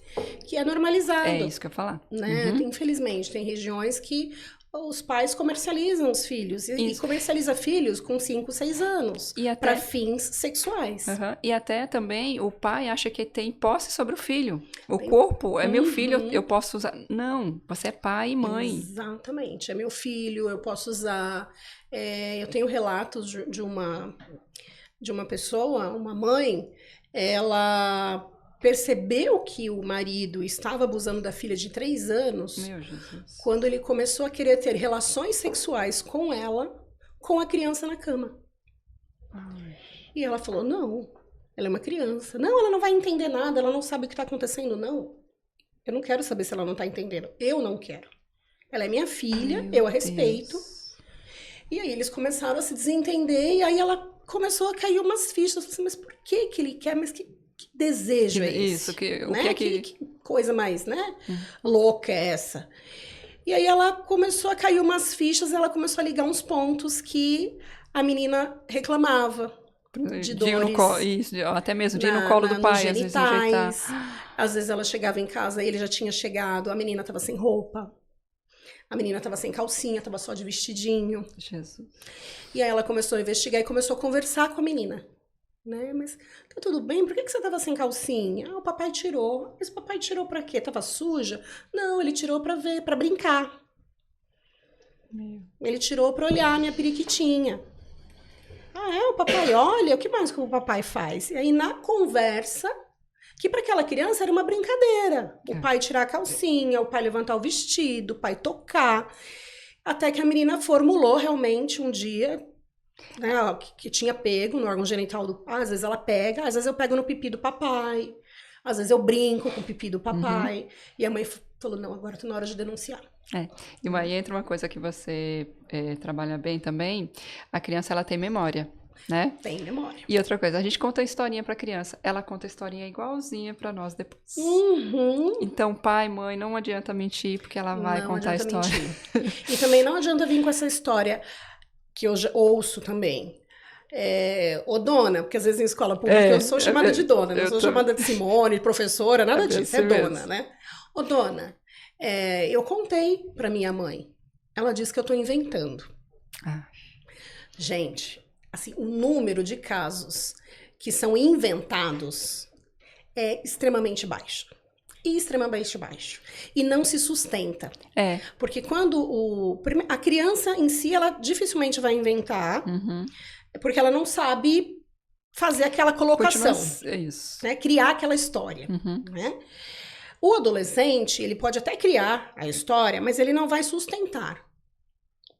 que é normalizado. É isso que eu ia falar. Né? Infelizmente, tem regiões que os pais comercializam os filhos. E comercializa filhos com 5, 6 anos. Para fins sexuais. E até também o pai acha que tem posse sobre o filho. O corpo é meu filho, eu posso usar. Não, você é pai e mãe. Exatamente, é meu filho, eu posso usar. Eu tenho relatos de uma pessoa, uma mãe... Ela percebeu que o marido estava abusando da filha de 3 anos Meu Jesus. quando ele começou a querer ter relações sexuais com ela, com a criança na cama. Ai, E ela falou, não, ela é uma criança. Não, ela não vai entender nada, ela não sabe o que está acontecendo. Não, eu não quero saber se ela não está entendendo. Eu não quero. Ela é minha filha, meu eu a respeito. Deus. E aí eles começaram a se desentender, e aí ela começou a cair umas fichas. Eu falei assim, mas por que que ele quer? Mas que desejo é esse? Isso, o Né? que é que... Que coisa mais, né? Louca é essa? E aí ela começou a cair umas fichas, ela começou a ligar uns pontos que a menina reclamava. De ir no dores colo, isso, até mesmo de ir no colo do nos pai, às vezes enjeitar. genitais. Às vezes ela chegava em casa, ele já tinha chegado, a menina estava sem roupa. A menina estava sem calcinha, estava só de vestidinho. Jesus. E aí ela começou a investigar e começou a conversar com a menina. Né? Mas tá tudo bem? Por que você estava sem calcinha? Ah, o papai tirou. Mas o papai tirou para quê? Tava suja? Não, ele tirou para ver, para brincar. Ele tirou para olhar minha periquitinha. Ah, é? O papai olha? O que mais que o papai faz? E aí na conversa, que para aquela criança era uma brincadeira. O pai tirar a calcinha, o pai levantar o vestido, o pai tocar. Até que a menina formulou realmente um dia, né, que tinha pego no órgão genital do pai. Às vezes ela pega, às vezes eu pego no pipi do papai. Às vezes eu brinco com o pipi do papai. E a mãe falou, não, agora tá na hora de denunciar. E aí entra uma coisa que você trabalha bem também. A criança, ela tem memória. Né? Tem memória. E outra coisa, a gente conta a historinha pra criança, ela conta a historinha igualzinha pra nós depois. Então, pai, mãe, não adianta mentir, porque ela vai contar a história. E também não adianta vir com essa história que eu já ouço também. Ô dona, porque às vezes em escola pública eu sou chamada de dona, não sou chamada de Simone, de professora, nada disso, é dona, mesmo. Né? Ô dona, eu contei pra minha mãe, ela disse que eu tô inventando. Gente, assim, o número de casos que são inventados é extremamente baixo. Extremamente baixo. E não se sustenta. Porque quando a criança em si, ela dificilmente vai inventar, porque ela não sabe fazer aquela colocação. É isso. Né? Criar aquela história. Né? O adolescente, ele pode até criar a história, mas ele não vai sustentar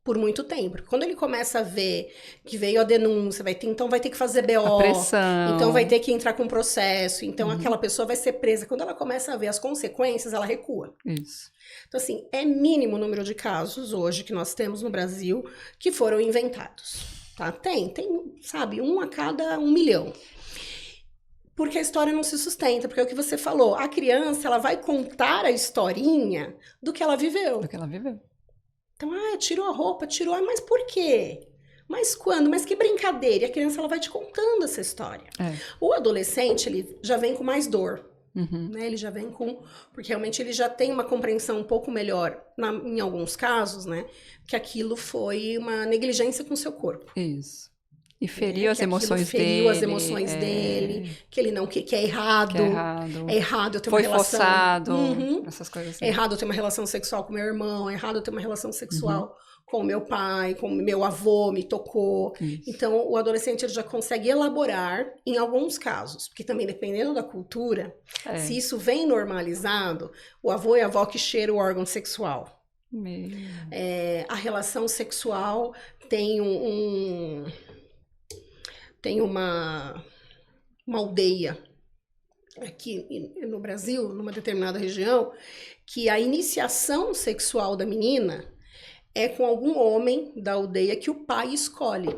por muito tempo. Porque quando ele começa a ver que veio a denúncia, então vai ter que fazer BO, a pressão. Então vai ter que entrar com processo, então aquela pessoa vai ser presa. Quando ela começa a ver as consequências, ela recua. Isso. Então, assim, é mínimo o número de casos hoje que nós temos no Brasil que foram inventados. Tá? Tem, sabe, 1 a cada 1 milhão. Porque a história não se sustenta, porque é o que você falou, a criança, ela vai contar a historinha do que ela viveu. Do que ela viveu. Então, tirou a roupa, tirou, mas por quê? Mas quando? Mas que brincadeira? E a criança, ela vai te contando essa história. O adolescente, ele já vem com mais dor. Né? Ele já vem com... Porque realmente ele já tem uma compreensão um pouco melhor, em alguns casos, né? Que aquilo foi uma negligência com o seu corpo. Isso. E feriu as emoções dele. Feriu as emoções dele, que ele não... Que é errado. Que é errado. É errado eu ter uma relação... Foi forçado. Essas coisas assim. É errado eu ter uma relação sexual com meu irmão. É errado eu ter uma relação sexual com o meu pai, com o meu avô, me tocou. Isso. Então, o adolescente ele já consegue elaborar em alguns casos. Porque também, dependendo da cultura, se isso vem normalizado, o avô e a avó que cheiram o órgão sexual. A relação sexual tem tem uma aldeia aqui no Brasil, numa determinada região, que a iniciação sexual da menina é com algum homem da aldeia que o pai escolhe.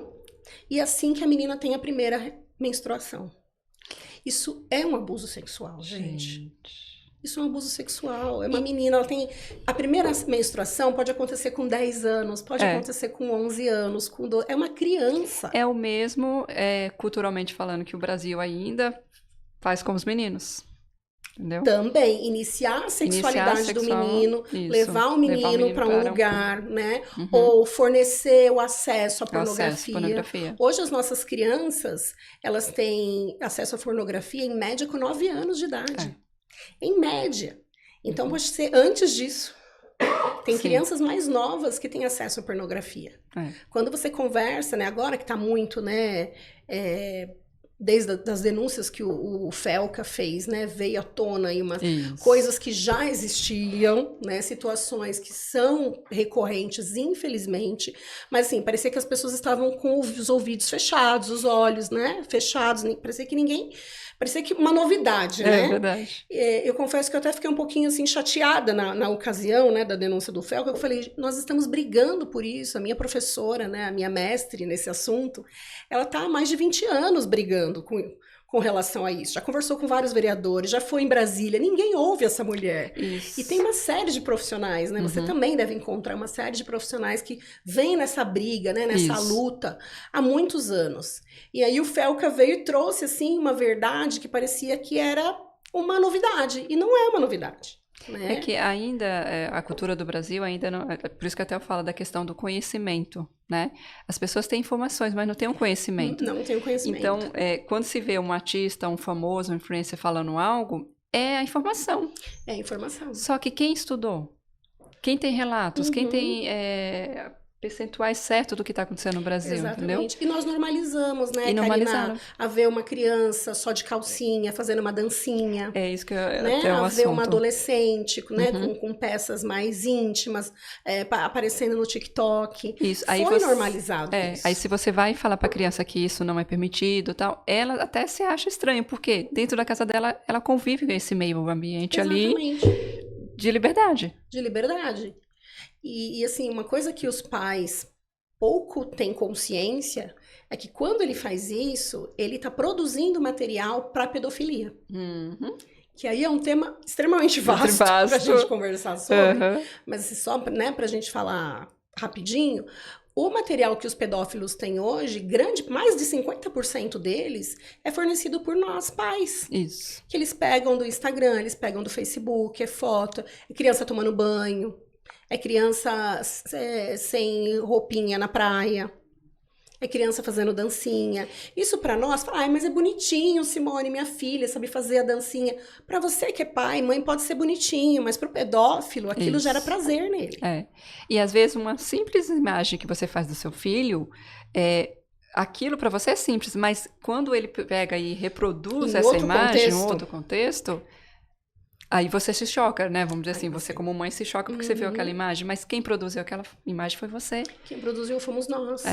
E assim que a menina tem a primeira menstruação. Isso é um abuso sexual, gente. Isso é um abuso sexual. É uma menina, ela tem... A primeira menstruação pode acontecer com 10 anos, pode acontecer com 11 anos, com 12... É uma criança. É o mesmo, culturalmente falando, que o Brasil ainda faz com os meninos. Entendeu? Também, iniciar a sexualidade do menino, levar o menino para um lugar, né? Ou fornecer o acesso à pornografia. Hoje as nossas crianças, elas têm acesso à pornografia em média com 9 anos de idade. Em média. Então, pode ser antes disso. Tem crianças mais novas que têm acesso à pornografia. Quando você conversa, né? Agora que está muito, né? desde das denúncias que o Felca fez, né, veio à tona aí Isso. coisas que já existiam, né, situações que são recorrentes, infelizmente, mas assim, parecia que as pessoas estavam com os ouvidos fechados, os olhos, né, fechados, parecia que uma novidade, né? É verdade. Eu confesso que eu até fiquei um pouquinho assim chateada na ocasião, né, da denúncia do Felca. Eu falei, nós estamos brigando por isso. A minha professora, né, a minha mestre nesse assunto, ela está há mais de 20 anos brigando com relação a isso. Já conversou com vários vereadores, já foi em Brasília. Ninguém ouve essa mulher. Isso. E tem uma série de profissionais, né? Você também deve encontrar uma série de profissionais que vêm nessa briga, né, nessa luta há muitos anos. E aí o Felca veio e trouxe assim uma verdade que parecia que era uma novidade, e não é uma novidade. Né? É que ainda, a cultura do Brasil ainda não... Por isso que até eu falo da questão do conhecimento, né? As pessoas têm informações, mas não têm o conhecimento. Não tem o conhecimento. Então, quando se vê um artista, um famoso, um influencer falando algo, é a informação. É a informação. Só que quem estudou? Quem tem relatos? Quem tem percentuais certos do que está acontecendo no Brasil, Exatamente. Entendeu? E nós normalizamos, né, Karina, a ver uma criança só de calcinha fazendo uma dancinha. É isso que né? até o a ver assunto. uma adolescente, né, com peças mais íntimas, aparecendo no TikTok. Isso. Aí foi normalizado isso. Aí se você vai falar para a criança que isso não é permitido, tal, ela até se acha estranho, porque dentro da casa dela, ela convive com esse meio ambiente ali de liberdade. De liberdade. E assim, uma coisa que os pais pouco têm consciência é que quando ele faz isso, ele está produzindo material para pedofilia. Que aí é um tema extremamente vasto para a gente conversar sobre. Mas só, né, para a gente falar rapidinho, o material que os pedófilos têm hoje, mais de 50% deles é fornecido por nós, pais. Isso. Que eles pegam do Instagram, eles pegam do Facebook, é foto, é criança tomando banho, é criança sem roupinha na praia, é criança fazendo dancinha. Isso pra nós, mas é bonitinho, Simone, minha filha, sabe fazer a dancinha. Pra você que é pai, mãe, pode ser bonitinho, mas pro pedófilo, aquilo gera prazer nele. E às vezes uma simples imagem que você faz do seu filho, aquilo pra você é simples, mas quando ele pega e reproduz essa imagem em outro contexto, aí você se choca, né? Vamos dizer assim, você como mãe se choca porque você viu aquela imagem, mas quem produziu aquela imagem foi você. Quem produziu fomos nós.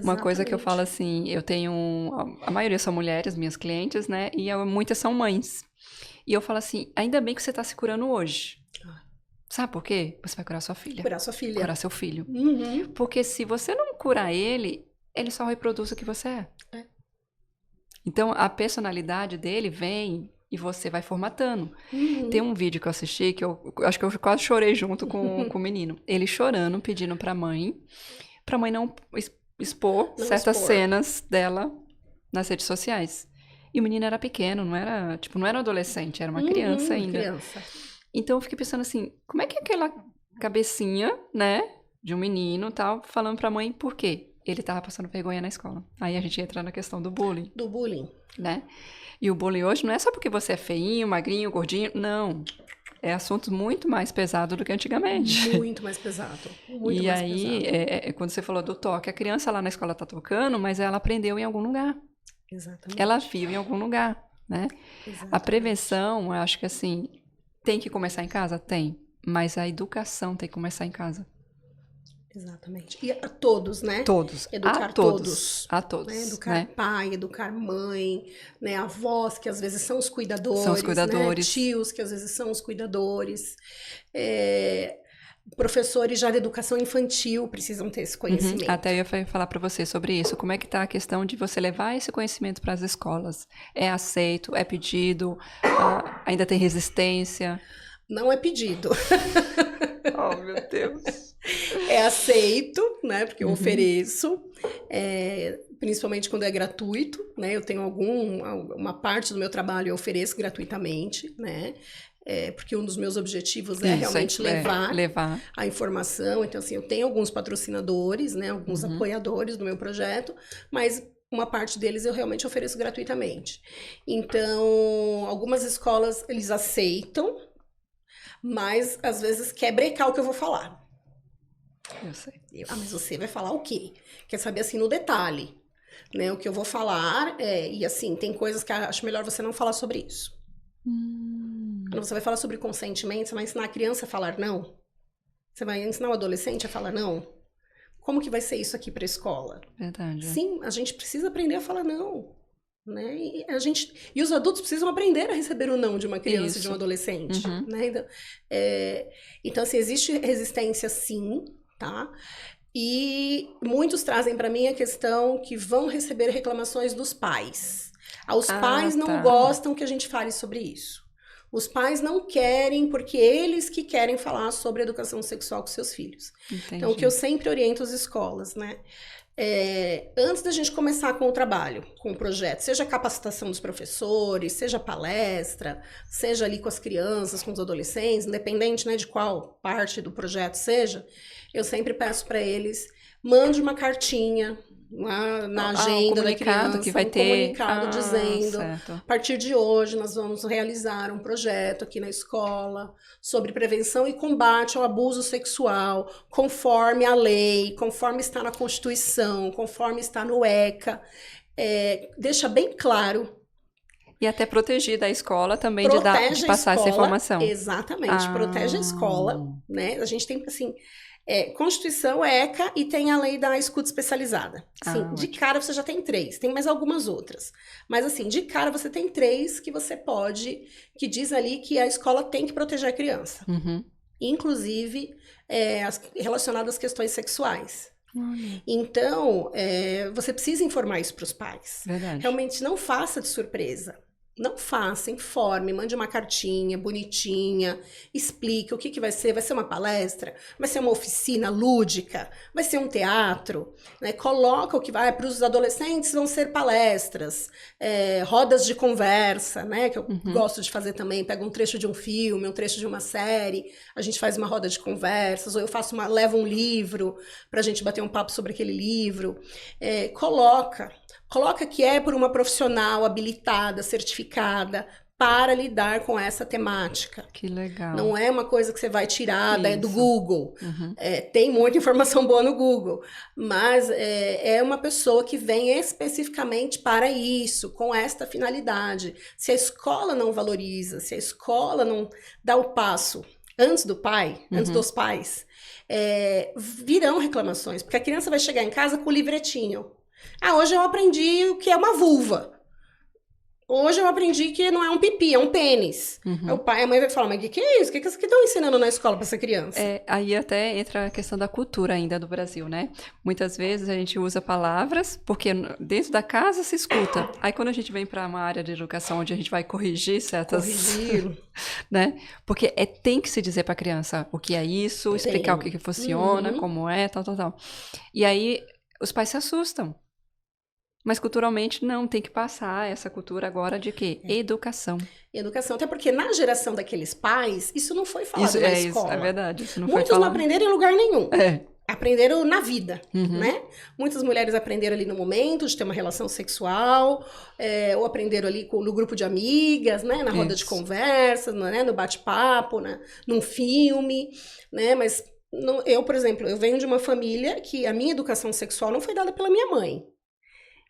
Uma coisa que eu falo assim, eu tenho... A maioria são mulheres, minhas clientes, né? E muitas são mães. E eu falo assim, ainda bem que você tá se curando hoje. Sabe por quê? Você vai curar sua filha. Curar sua filha. Curar seu filho. Porque se você não curar ele só reproduz o que você é. Então, a personalidade dele vem... E você vai formatando. Tem um vídeo que eu assisti que eu acho que eu quase chorei junto com o menino. Ele chorando, pedindo pra mãe não expor certas cenas dela nas redes sociais. E o menino era pequeno, não era adolescente, era uma criança ainda. Então eu fiquei pensando assim, como é que aquela cabecinha, né, de um menino tal, falando pra mãe por quê? Ele tava passando vergonha na escola. Aí a gente entra na questão do bullying. Do bullying. Né? E o bullying hoje não é só porque você é feinho, magrinho, gordinho, não. É assunto muito mais pesado do que antigamente. Muito mais pesado. Muito mais pesado. Quando você falou do toque, a criança lá na escola tá tocando, mas ela aprendeu em algum lugar. Exatamente. Ela viu em algum lugar, né? A prevenção, eu acho que assim, tem que começar em casa? Tem. Mas a educação tem que começar em casa. Exatamente. E a todos, né? Todos. Educar todos. A todos. Né? Educar pai, educar mãe, né? Avós, que às vezes são os cuidadores. São os cuidadores. Né? Tios, que às vezes são os cuidadores. Professores já de educação infantil precisam ter esse conhecimento. Até eu ia falar para você sobre isso. Como é que está a questão de você levar esse conhecimento para as escolas? É aceito? É pedido? Ainda tem resistência? Não é pedido. Oh, meu Deus. É aceito, né? Porque eu ofereço, principalmente quando é gratuito, né? Eu tenho uma parte do meu trabalho eu ofereço gratuitamente, né? Porque um dos meus objetivos é realmente levar a informação. Então, assim, eu tenho alguns patrocinadores, né? Alguns apoiadores do meu projeto, mas uma parte deles eu realmente ofereço gratuitamente. Então, algumas escolas, eles aceitam, mas às vezes quer brecar o que eu vou falar. Eu sei. Mas você vai falar o quê? Quer saber assim no detalhe. né? O que eu vou falar e assim, tem coisas que eu acho melhor você não falar sobre isso. Quando você vai falar sobre consentimento, você vai ensinar a criança a falar não? Você vai ensinar o adolescente a falar não? Como que vai ser isso aqui para a escola? Verdade. Sim, a gente precisa aprender a falar não. Né? E os adultos precisam aprender a receber o não de uma criança e de um adolescente. Né? Então, assim, existe resistência sim, tá? E muitos trazem para mim a questão que vão receber reclamações dos pais. Os pais não gostam que a gente fale sobre isso. Os pais não querem, porque eles que querem falar sobre educação sexual com seus filhos. Entendi. Então, o que eu sempre oriento as escolas, né? Antes da gente começar com o trabalho, com o projeto, seja capacitação dos professores, seja palestra, seja ali com as crianças, com os adolescentes, independente, né, de qual parte do projeto seja, eu sempre peço para eles, mande uma cartinha na agenda da criança, que vai ter comunicado dizendo, certo. a partir de hoje nós vamos realizar um projeto aqui na escola sobre prevenção e combate ao abuso sexual, conforme a lei, conforme está na Constituição, conforme está no ECA, deixa bem claro. E até proteger da escola também de passar essa informação. Exatamente, protege a escola, né? A gente tem, assim, Constituição, ECA e tem a lei da escuta especializada. Assim, de cara você já tem 3, tem mais algumas outras. Mas assim, de cara você tem 3 que você pode, que diz ali que a escola tem que proteger a criança. Inclusive, relacionadas às questões sexuais. Então, você precisa informar isso para os pais. Verdade. Realmente não faça de surpresa. Não faça, informe, mande uma cartinha bonitinha, explique o que vai ser. Vai ser uma palestra? Vai ser uma oficina lúdica? Vai ser um teatro? Né? Coloca o que vai para os adolescentes, vão ser palestras, rodas de conversa, né? Que eu gosto de fazer também. Pego um trecho de um filme, um trecho de uma série, a gente faz uma roda de conversas, ou eu levo um livro para a gente bater um papo sobre aquele livro. Coloca que é por uma profissional habilitada, certificada, para lidar com essa temática. Que legal. Não é uma coisa que você vai tirar do Google. Tem muita informação boa no Google, mas é uma pessoa que vem especificamente para isso, com esta finalidade. Se a escola não valoriza, se a escola não dá o passo antes do pai, antes dos pais, virão reclamações, porque a criança vai chegar em casa com o livretinho. Hoje eu aprendi o que é uma vulva. Hoje eu aprendi que não é um pipi, é um pênis. O pai e a mãe vai falar, mas o que é isso? O que estão ensinando na escola para essa criança? Aí até entra a questão da cultura ainda do Brasil, né? Muitas vezes a gente usa palavras, porque dentro da casa se escuta. Aí quando a gente vem para uma área de educação onde a gente vai corrigir certas... né? Porque tem que se dizer para a criança o que é isso, explicar o que funciona, como é, tal. E aí os pais se assustam. Mas culturalmente não, tem que passar essa cultura agora de quê? Educação. Educação, até porque na geração daqueles pais, isso não foi falado na escola. Isso é verdade, isso não Muitos foi falado. não aprenderam em lugar nenhum. Aprenderam na vida, né? Muitas mulheres aprenderam ali no momento de ter uma relação sexual, ou aprenderam ali no grupo de amigas, né? Na roda de conversa, né? No bate-papo, né? Num filme, né? Mas eu, por exemplo, eu venho de uma família que a minha educação sexual não foi dada pela minha mãe.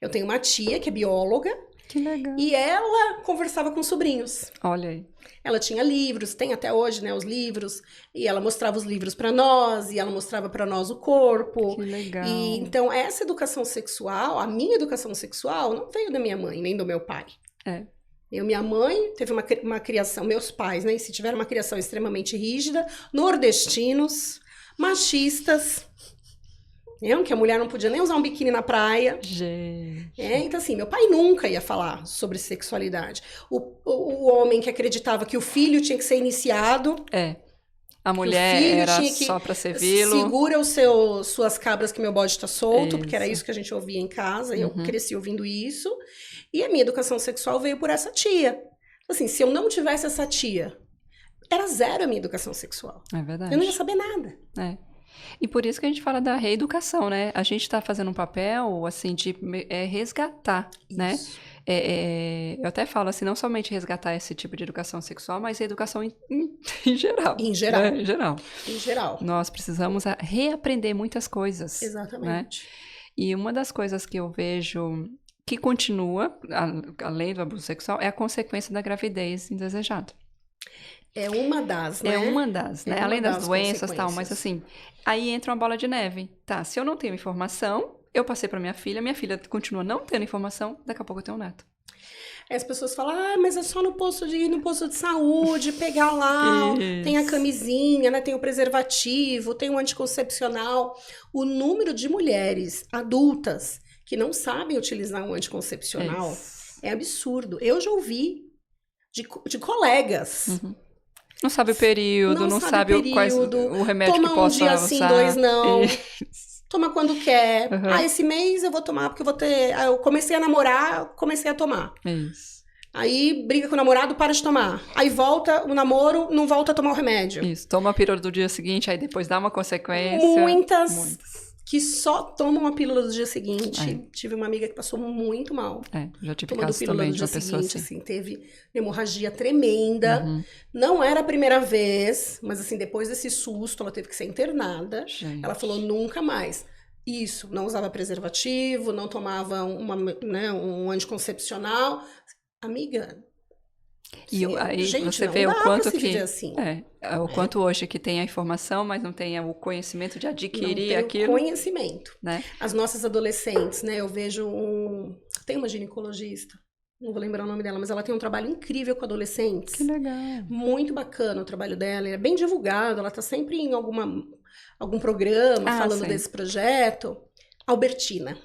Eu tenho uma tia que é bióloga. Que legal. E ela conversava com sobrinhos. Olha aí. Ela tinha livros, tem até hoje, né, os livros. E ela mostrava os livros para nós, e ela mostrava para nós o corpo. Que legal. E então essa educação sexual, a minha educação sexual, não veio da minha mãe, nem do meu pai. Minha mãe teve uma criação, meus pais, né, se tiveram uma criação extremamente rígida, nordestinos, machistas. Que a mulher não podia nem usar um biquíni na praia. Gente. Então, assim, meu pai nunca ia falar sobre sexualidade. O homem que acreditava que o filho tinha que ser iniciado. A mulher era só para servi-lo. Segura suas cabras que meu bode está solto, porque era isso que a gente ouvia em casa, e eu cresci ouvindo isso. E a minha educação sexual veio por essa tia. Assim, se eu não tivesse essa tia, era zero a minha educação sexual. É verdade. Eu não ia saber nada. E por isso que a gente fala da reeducação, né? A gente está fazendo um papel, assim, de resgatar, isso. Né? Eu até falo assim, não somente resgatar esse tipo de educação sexual, mas a educação em geral. Em geral. Né? Em geral. Em geral. Nós precisamos reaprender muitas coisas. Exatamente. Né? E uma das coisas que eu vejo que continua, além do abuso sexual, é a consequência da gravidez indesejada. É uma das, né? É uma das, né? É uma Além das das doenças e tal, mas consequências. assim, aí entra uma bola de neve. Tá, se eu não tenho informação, eu passei pra minha filha continua não tendo informação, daqui a pouco eu tenho um neto. Aí as pessoas falam, mas é só no posto de saúde, pegar lá, tem a Isso. camisinha, né? Tem o preservativo, tem o anticoncepcional. O número de mulheres adultas que não sabem utilizar um anticoncepcional Isso. é absurdo. Eu já ouvi de colegas. Uhum. Não sabe o período, não sabe o período, o remédio toma que um possa dia usar. sim, 2 não. Isso. Toma quando quer. Uhum. Esse mês eu vou tomar porque eu vou ter... Eu comecei a namorar, comecei a tomar. Isso. Aí briga com o namorado, para de tomar. Aí volta o namoro, não volta a tomar o remédio. Isso. Toma a pílula do dia seguinte, aí depois dá uma consequência. Muitas que só tomam a pílula do dia seguinte. Tive uma amiga que passou muito mal. Já tive tomando casos pílula também do de uma dia pessoa seguinte, assim. teve hemorragia tremenda. Uhum. Não era a primeira vez, mas assim, depois desse susto, ela teve que ser internada. Gente. Ela falou, nunca mais. Isso, não usava preservativo, não tomava um anticoncepcional. Amiga, e aí gente, você não vê dá o quanto pra se que viver assim. o quanto hoje que tem a informação, mas não tem o conhecimento de adquirir aquilo. O conhecimento. Né? As nossas adolescentes, né? Eu vejo tem uma ginecologista, não vou lembrar o nome dela, mas ela tem um trabalho incrível com adolescentes. Que legal. Muito bacana o trabalho dela, é bem divulgado, ela tá sempre em algum programa falando desse projeto. Albertina.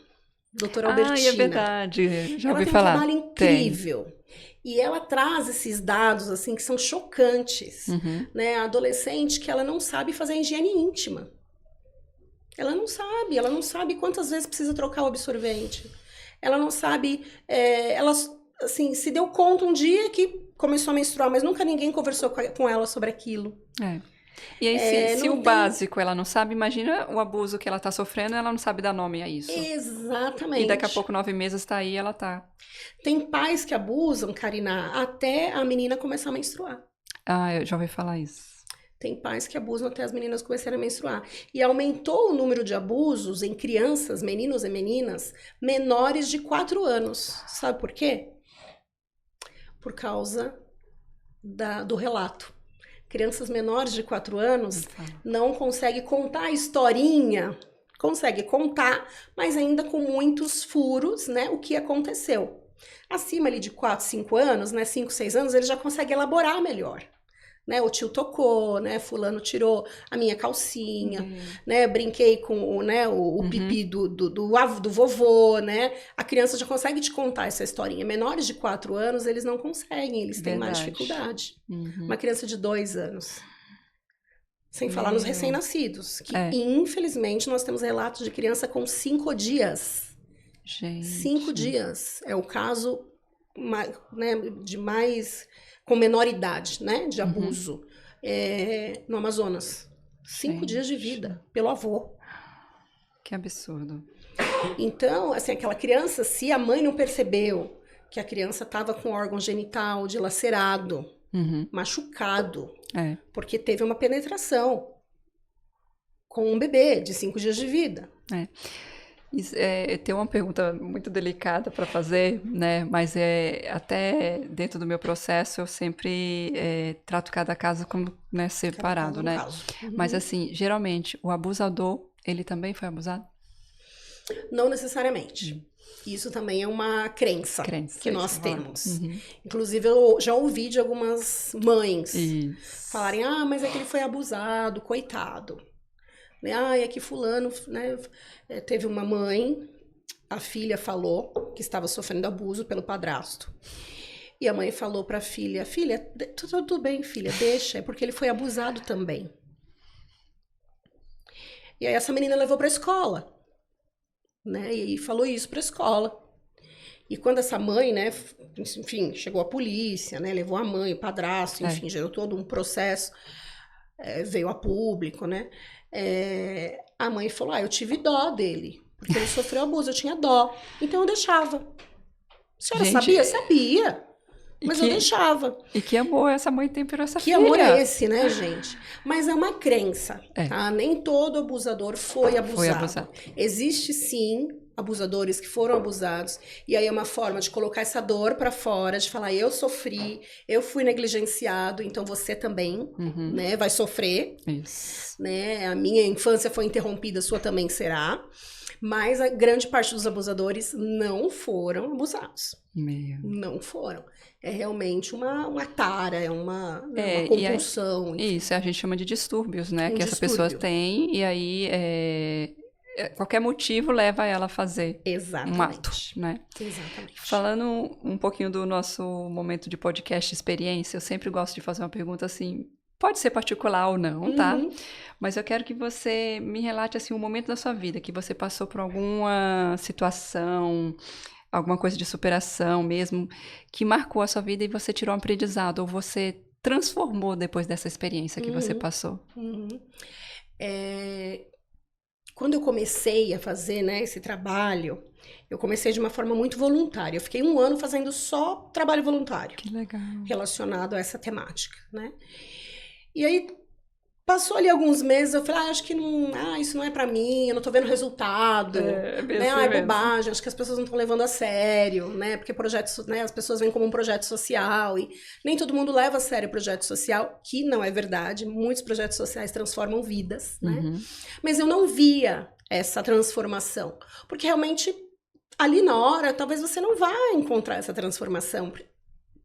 Doutora Albertina. É verdade. Já ela ouvi tem falar. Um trabalho incrível. E ela traz esses dados, assim, que são chocantes. Uhum. Né? A adolescente que ela não sabe fazer a higiene íntima. Ela não sabe quantas vezes precisa trocar o absorvente. Ela não sabe, ela, assim, se deu conta um dia que começou a menstruar, mas nunca ninguém conversou com ela sobre aquilo. E aí, se o básico ela não sabe, imagina o abuso que ela tá sofrendo e ela não sabe dar nome a isso. Exatamente. E daqui a pouco, 9 meses tá aí, ela tá... Tem pais que abusam, Karina, até a menina começar a menstruar. Eu já ouvi falar isso. Tem pais que abusam até as meninas começarem a menstruar. E aumentou o número de abusos em crianças, meninos e meninas, menores de 4 anos. Sabe por quê? Por causa do relato. Crianças menores de 4 anos não conseguem contar a historinha. Consegue contar, mas ainda com muitos furos, né? O que aconteceu. Acima ali de 4, 5 anos, né? 5, 6 anos, ele já consegue elaborar melhor. Né, o tio tocou, né, fulano tirou a minha calcinha, né, brinquei com o pipi do vovô, né, a criança já consegue te contar essa historinha. Menores de 4 anos, eles não conseguem, eles têm mais dificuldade. Uma criança de 2 anos. Sem falar nos recém-nascidos, que infelizmente nós temos relatos de criança com 5 dias. Gente. 5 dias. É o caso, né, de mais... com menor idade, né, de abuso, no Amazonas. 5 dias de vida, pelo avô. Que absurdo. Então, assim, aquela criança, se a mãe não percebeu que a criança estava com o órgão genital dilacerado, machucado, porque teve uma penetração com um bebê de 5 dias de vida. Tem uma pergunta muito delicada para fazer, né? Mas até dentro do meu processo eu sempre trato cada caso como, né, separado, né? Mas assim, geralmente o abusador, ele também foi abusado? Não necessariamente. Isso também é uma crença que nós temos. Inclusive, eu já ouvi de algumas mães falarem, mas é que ele foi abusado, coitado. É que fulano, né, teve uma mãe, a filha falou que estava sofrendo abuso pelo padrasto. E a mãe falou para a filha, tudo bem, filha, deixa, é porque ele foi abusado também. E aí essa menina levou para a escola, né, e falou isso para a escola. E quando essa mãe, né, enfim, chegou a polícia, né, levou a mãe, o padrasto, enfim, gerou todo um processo, veio a público, né, a mãe falou, eu tive dó dele, porque ele sofreu abuso, eu tinha dó, então eu deixava. A senhora sabia? Sabia. Mas eu deixava. E que amor essa mãe tem por essa filha. Que amor é esse, né, gente? Mas é uma crença, É. tá? Nem todo abusador foi abusado. Foi abusado. Existe, sim, abusadores que foram abusados. E aí é uma forma de colocar essa dor pra fora, de falar, eu sofri, eu fui negligenciado, então você também, né, vai sofrer. Isso. Né? A minha infância foi interrompida, a sua também será. Mas a grande parte dos abusadores não foram abusados. Não foram. É realmente uma tara, é uma compulsão. Isso, a gente chama de distúrbios, né? Que essa pessoa tem, e aí qualquer motivo leva ela a fazer um ato, né? Exatamente. Falando um pouquinho do nosso momento de podcast experiência, eu sempre gosto de fazer uma pergunta assim, pode ser particular ou não, tá? Mas eu quero que você me relate assim um momento da sua vida que você passou por alguma situação, alguma coisa de superação mesmo, que marcou a sua vida e você tirou um aprendizado, ou você transformou depois dessa experiência que você passou. Quando eu comecei a fazer, né, esse trabalho, eu comecei de uma forma muito voluntária. Eu fiquei 1 ano fazendo só trabalho voluntário. Que legal. Relacionado a essa temática, né? E aí, passou ali alguns meses, eu falei, acho que não, isso não é pra mim, eu não tô vendo resultado, né? É bobagem, acho que as pessoas não estão levando a sério, né? Porque projetos, né, as pessoas veem como um projeto social e nem todo mundo leva a sério o projeto social, que não é verdade, muitos projetos sociais transformam vidas, né? Mas eu não via essa transformação, porque realmente ali na hora, talvez você não vá encontrar essa transformação,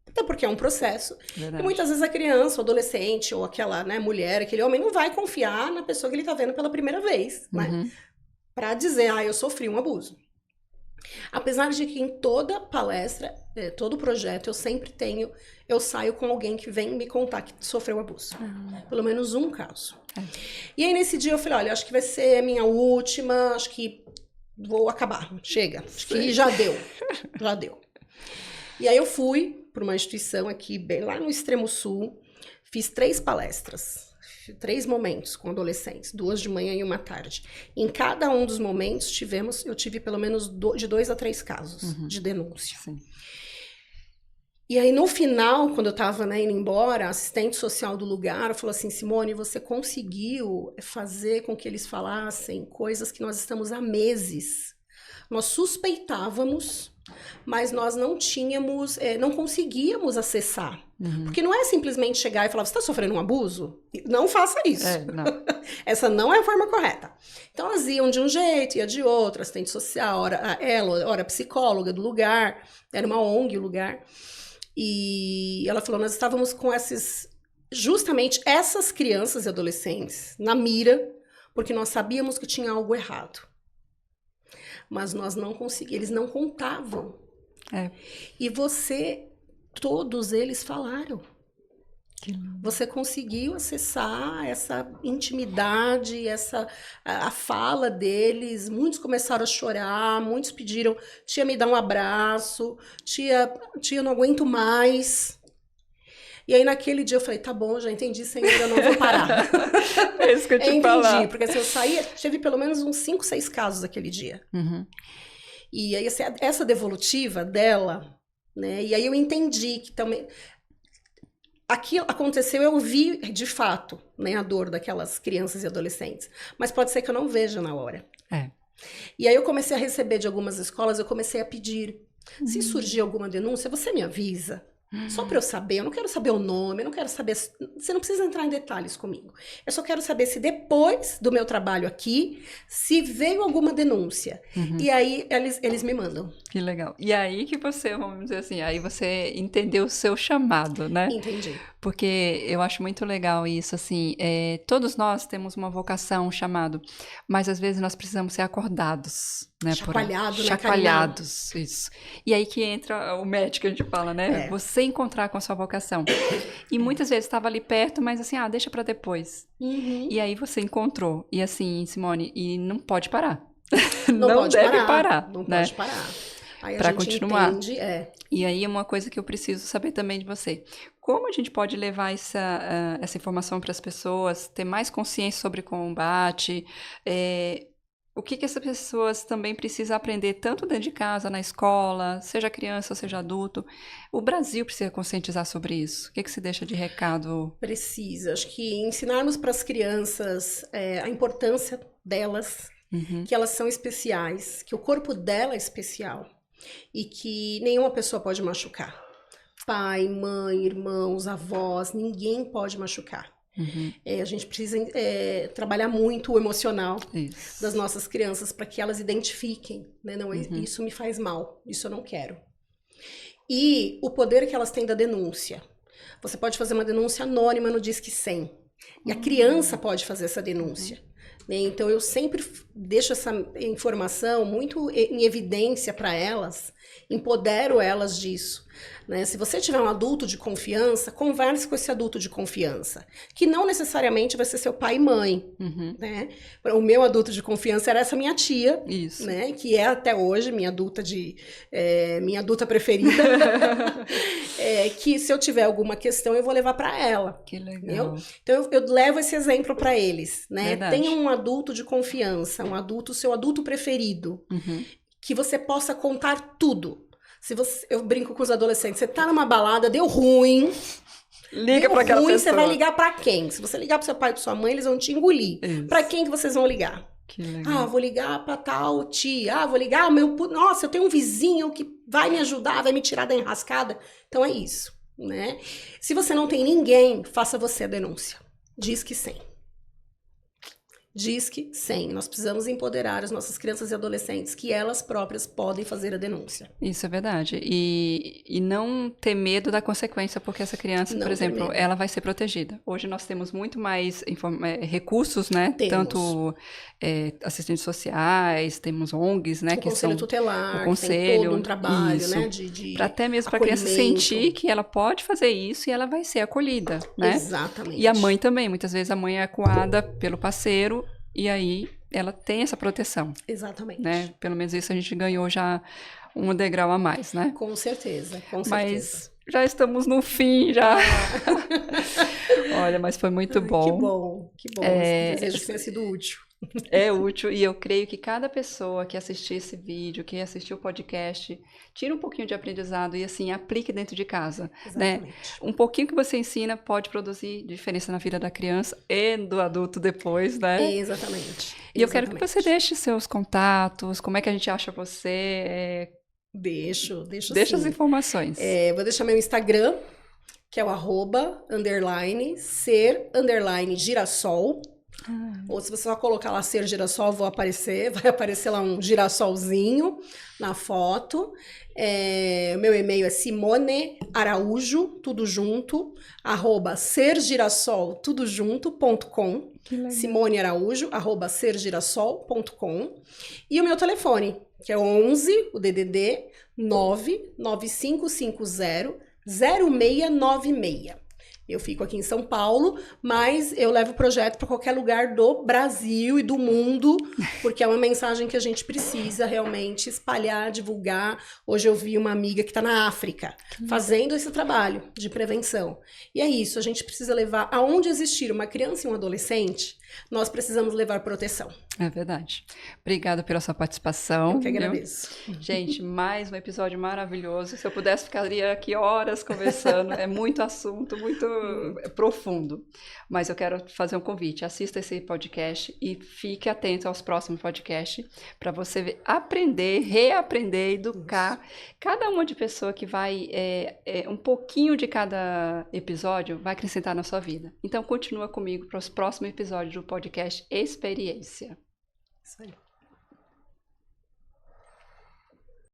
até porque é um processo. Verdade. E muitas vezes a criança, o adolescente, ou aquela, né, mulher, aquele homem, não vai confiar na pessoa que ele tá vendo pela primeira vez, né? Pra dizer, eu sofri um abuso. Apesar de que em toda palestra, todo projeto, eu saio com alguém que vem me contar que sofreu abuso. Pelo menos um caso. E aí nesse dia eu falei, olha, acho que vai ser a minha última, acho que vou acabar, chega. Acho que já deu. E aí eu fui para uma instituição aqui, bem lá no extremo sul, fiz 3 palestras, 3 momentos com adolescentes, 2 de manhã e 1 à tarde. Em cada um dos momentos eu tive pelo menos de 2 a 3 casos de denúncia. Sim. E aí no final, quando eu estava, né, indo embora, a assistente social do lugar falou assim, Simone, você conseguiu fazer com que eles falassem coisas que nós estamos há meses. Nós suspeitávamos, mas nós não tínhamos, não conseguíamos acessar. Porque não é simplesmente chegar e falar, você está sofrendo um abuso? Não faça isso. Não. Essa não é a forma correta. Então, elas iam de um jeito, ia de outro, assistente social, ora psicóloga do lugar, era uma ONG o lugar. E ela falou, nós estávamos com justamente essas crianças e adolescentes na mira, porque nós sabíamos que tinha algo errado. Mas nós não conseguíamos, eles não contavam. E todos eles falaram. Você conseguiu acessar essa intimidade, a fala deles. Muitos começaram a chorar, muitos pediram, tia, me dá um abraço, tia, não aguento mais. E aí, naquele dia, eu falei, tá bom, já entendi, senhor, eu não vou parar. É isso que eu te falar. Porque se eu saía, teve pelo menos uns 5, 6 casos aquele dia. E aí, essa devolutiva dela, né? E aí eu entendi que também... Aquilo aconteceu, eu vi, de fato, né, a dor daquelas crianças e adolescentes. Mas pode ser que eu não veja na hora. E aí eu comecei a receber de algumas escolas, eu comecei a pedir. Se surgir alguma denúncia, você me avisa. Só para eu saber, eu não quero saber o nome, eu não quero saber... Você não precisa entrar em detalhes comigo. Eu só quero saber se depois do meu trabalho aqui, se veio alguma denúncia. E aí, eles me mandam. Que legal. E aí que você, vamos dizer assim, aí você entendeu o seu chamado, né? Entendi. Porque eu acho muito legal isso, assim, todos nós temos uma vocação, um chamado, mas às vezes nós precisamos ser acordados, né? Chacoalhados, isso. E aí que entra o match que a gente fala, né? Você encontrar com a sua vocação. E muitas vezes estava ali perto, mas assim, deixa pra depois. E aí você encontrou. E assim, Simone, e não pode parar. Não deve parar. Não né? pode parar. Aí pra a gente continuar. Entende, E aí é uma coisa que eu preciso saber também de você. Como a gente pode levar essa informação para as pessoas, ter mais consciência sobre combate? o que essas pessoas também precisam aprender, tanto dentro de casa, na escola, seja criança, seja adulto. O Brasil precisa conscientizar sobre isso. O que se deixa de recado? Precisa. Acho que ensinarmos para as crianças a importância delas, que elas são especiais, que o corpo dela é especial e que nenhuma pessoa pode machucar. Pai, mãe, irmãos, avós, ninguém pode machucar. A gente precisa trabalhar muito o emocional das nossas crianças para que elas identifiquem, né? Não, isso me faz mal, isso eu não quero. E o poder que elas têm da denúncia. Você pode fazer uma denúncia anônima no Disque 100. E a criança pode fazer essa denúncia. Então, eu sempre deixo essa informação muito em evidência para elas, empodero elas disso. Né? Se você tiver um adulto de confiança, converse com esse adulto de confiança, que não necessariamente vai ser seu pai e mãe. Né? O meu adulto de confiança era essa minha tia, né? Que é até hoje minha adulta preferida, que se eu tiver alguma questão, eu vou levar para ela. Que legal. Entendeu? Então, eu levo esse exemplo para eles. Né? Tenha um adulto de confiança, seu adulto preferido, que você possa contar tudo. Eu brinco com os adolescentes, você tá numa balada, deu ruim. Liga para aquela pessoa. Você vai ligar para quem? Se você ligar para seu pai e para sua mãe, eles vão te engolir. Para quem que vocês vão ligar? Que legal. Vou ligar para tal tia. Vou ligar nossa, eu tenho um vizinho que vai me ajudar, vai me tirar da enrascada. Então é isso, né? Se você não tem ninguém, faça você a denúncia. Disque 100. Disque 100. Nós precisamos empoderar as nossas crianças e adolescentes que elas próprias podem fazer a denúncia. Isso é verdade. E não ter medo da consequência, porque essa criança, por exemplo, ela vai ser protegida. Hoje nós temos muito mais recursos, né? Temos. Tanto assistentes sociais, temos ONGs, né? O conselho tutelar, o conselho, tem todo um trabalho, isso, né? Para até mesmo para a criança sentir que ela pode fazer isso e ela vai ser acolhida, né? Exatamente. E a mãe também. Muitas vezes a mãe é acuada pelo parceiro, e aí ela tem essa proteção. Exatamente. Né? Pelo menos isso a gente ganhou já um degrau a mais, né? Com certeza, com certeza. Mas já estamos no fim, já. Olha, mas foi muito bom. Que bom, que bom. Desejo que tenha sido útil. É útil, e eu creio que cada pessoa que assistir esse vídeo, que assistir o podcast, tira um pouquinho de aprendizado e assim, aplique dentro de casa. Exatamente. Né? Um pouquinho que você ensina pode produzir diferença na vida da criança e do adulto depois, né? Exatamente. E eu quero que você deixe seus contatos, como é que a gente acha você. Deixa as informações. Vou deixar meu Instagram, que é o @ser_girassol. Ou se você só colocar lá Ser Girassol, vai aparecer lá um girassolzinho na foto. Meu e-mail é simonearaújo, tudo junto, @sergirassol, tudo junto.com. Simonearaújo, @sergirassol.com. E o meu telefone, que é 11, o DDD 99550 0696. Eu fico aqui em São Paulo, mas eu levo o projeto para qualquer lugar do Brasil e do mundo, porque é uma mensagem que a gente precisa realmente espalhar, divulgar. Hoje eu vi uma amiga que está na África fazendo esse trabalho de prevenção. E é isso, a gente precisa levar, aonde existir uma criança e um adolescente, nós precisamos levar proteção. É verdade. Obrigada pela sua participação. Eu que agradeço. Gente, mais um episódio maravilhoso. Se eu pudesse, ficaria aqui horas conversando. É muito assunto, muito profundo. Mas eu quero fazer um convite. Assista esse podcast e fique atento aos próximos podcasts para você aprender, reaprender, educar. Cada uma de pessoa que vai, um pouquinho de cada episódio vai acrescentar na sua vida. Então, continua comigo para os próximos episódios do podcast Experiência. Isso aí.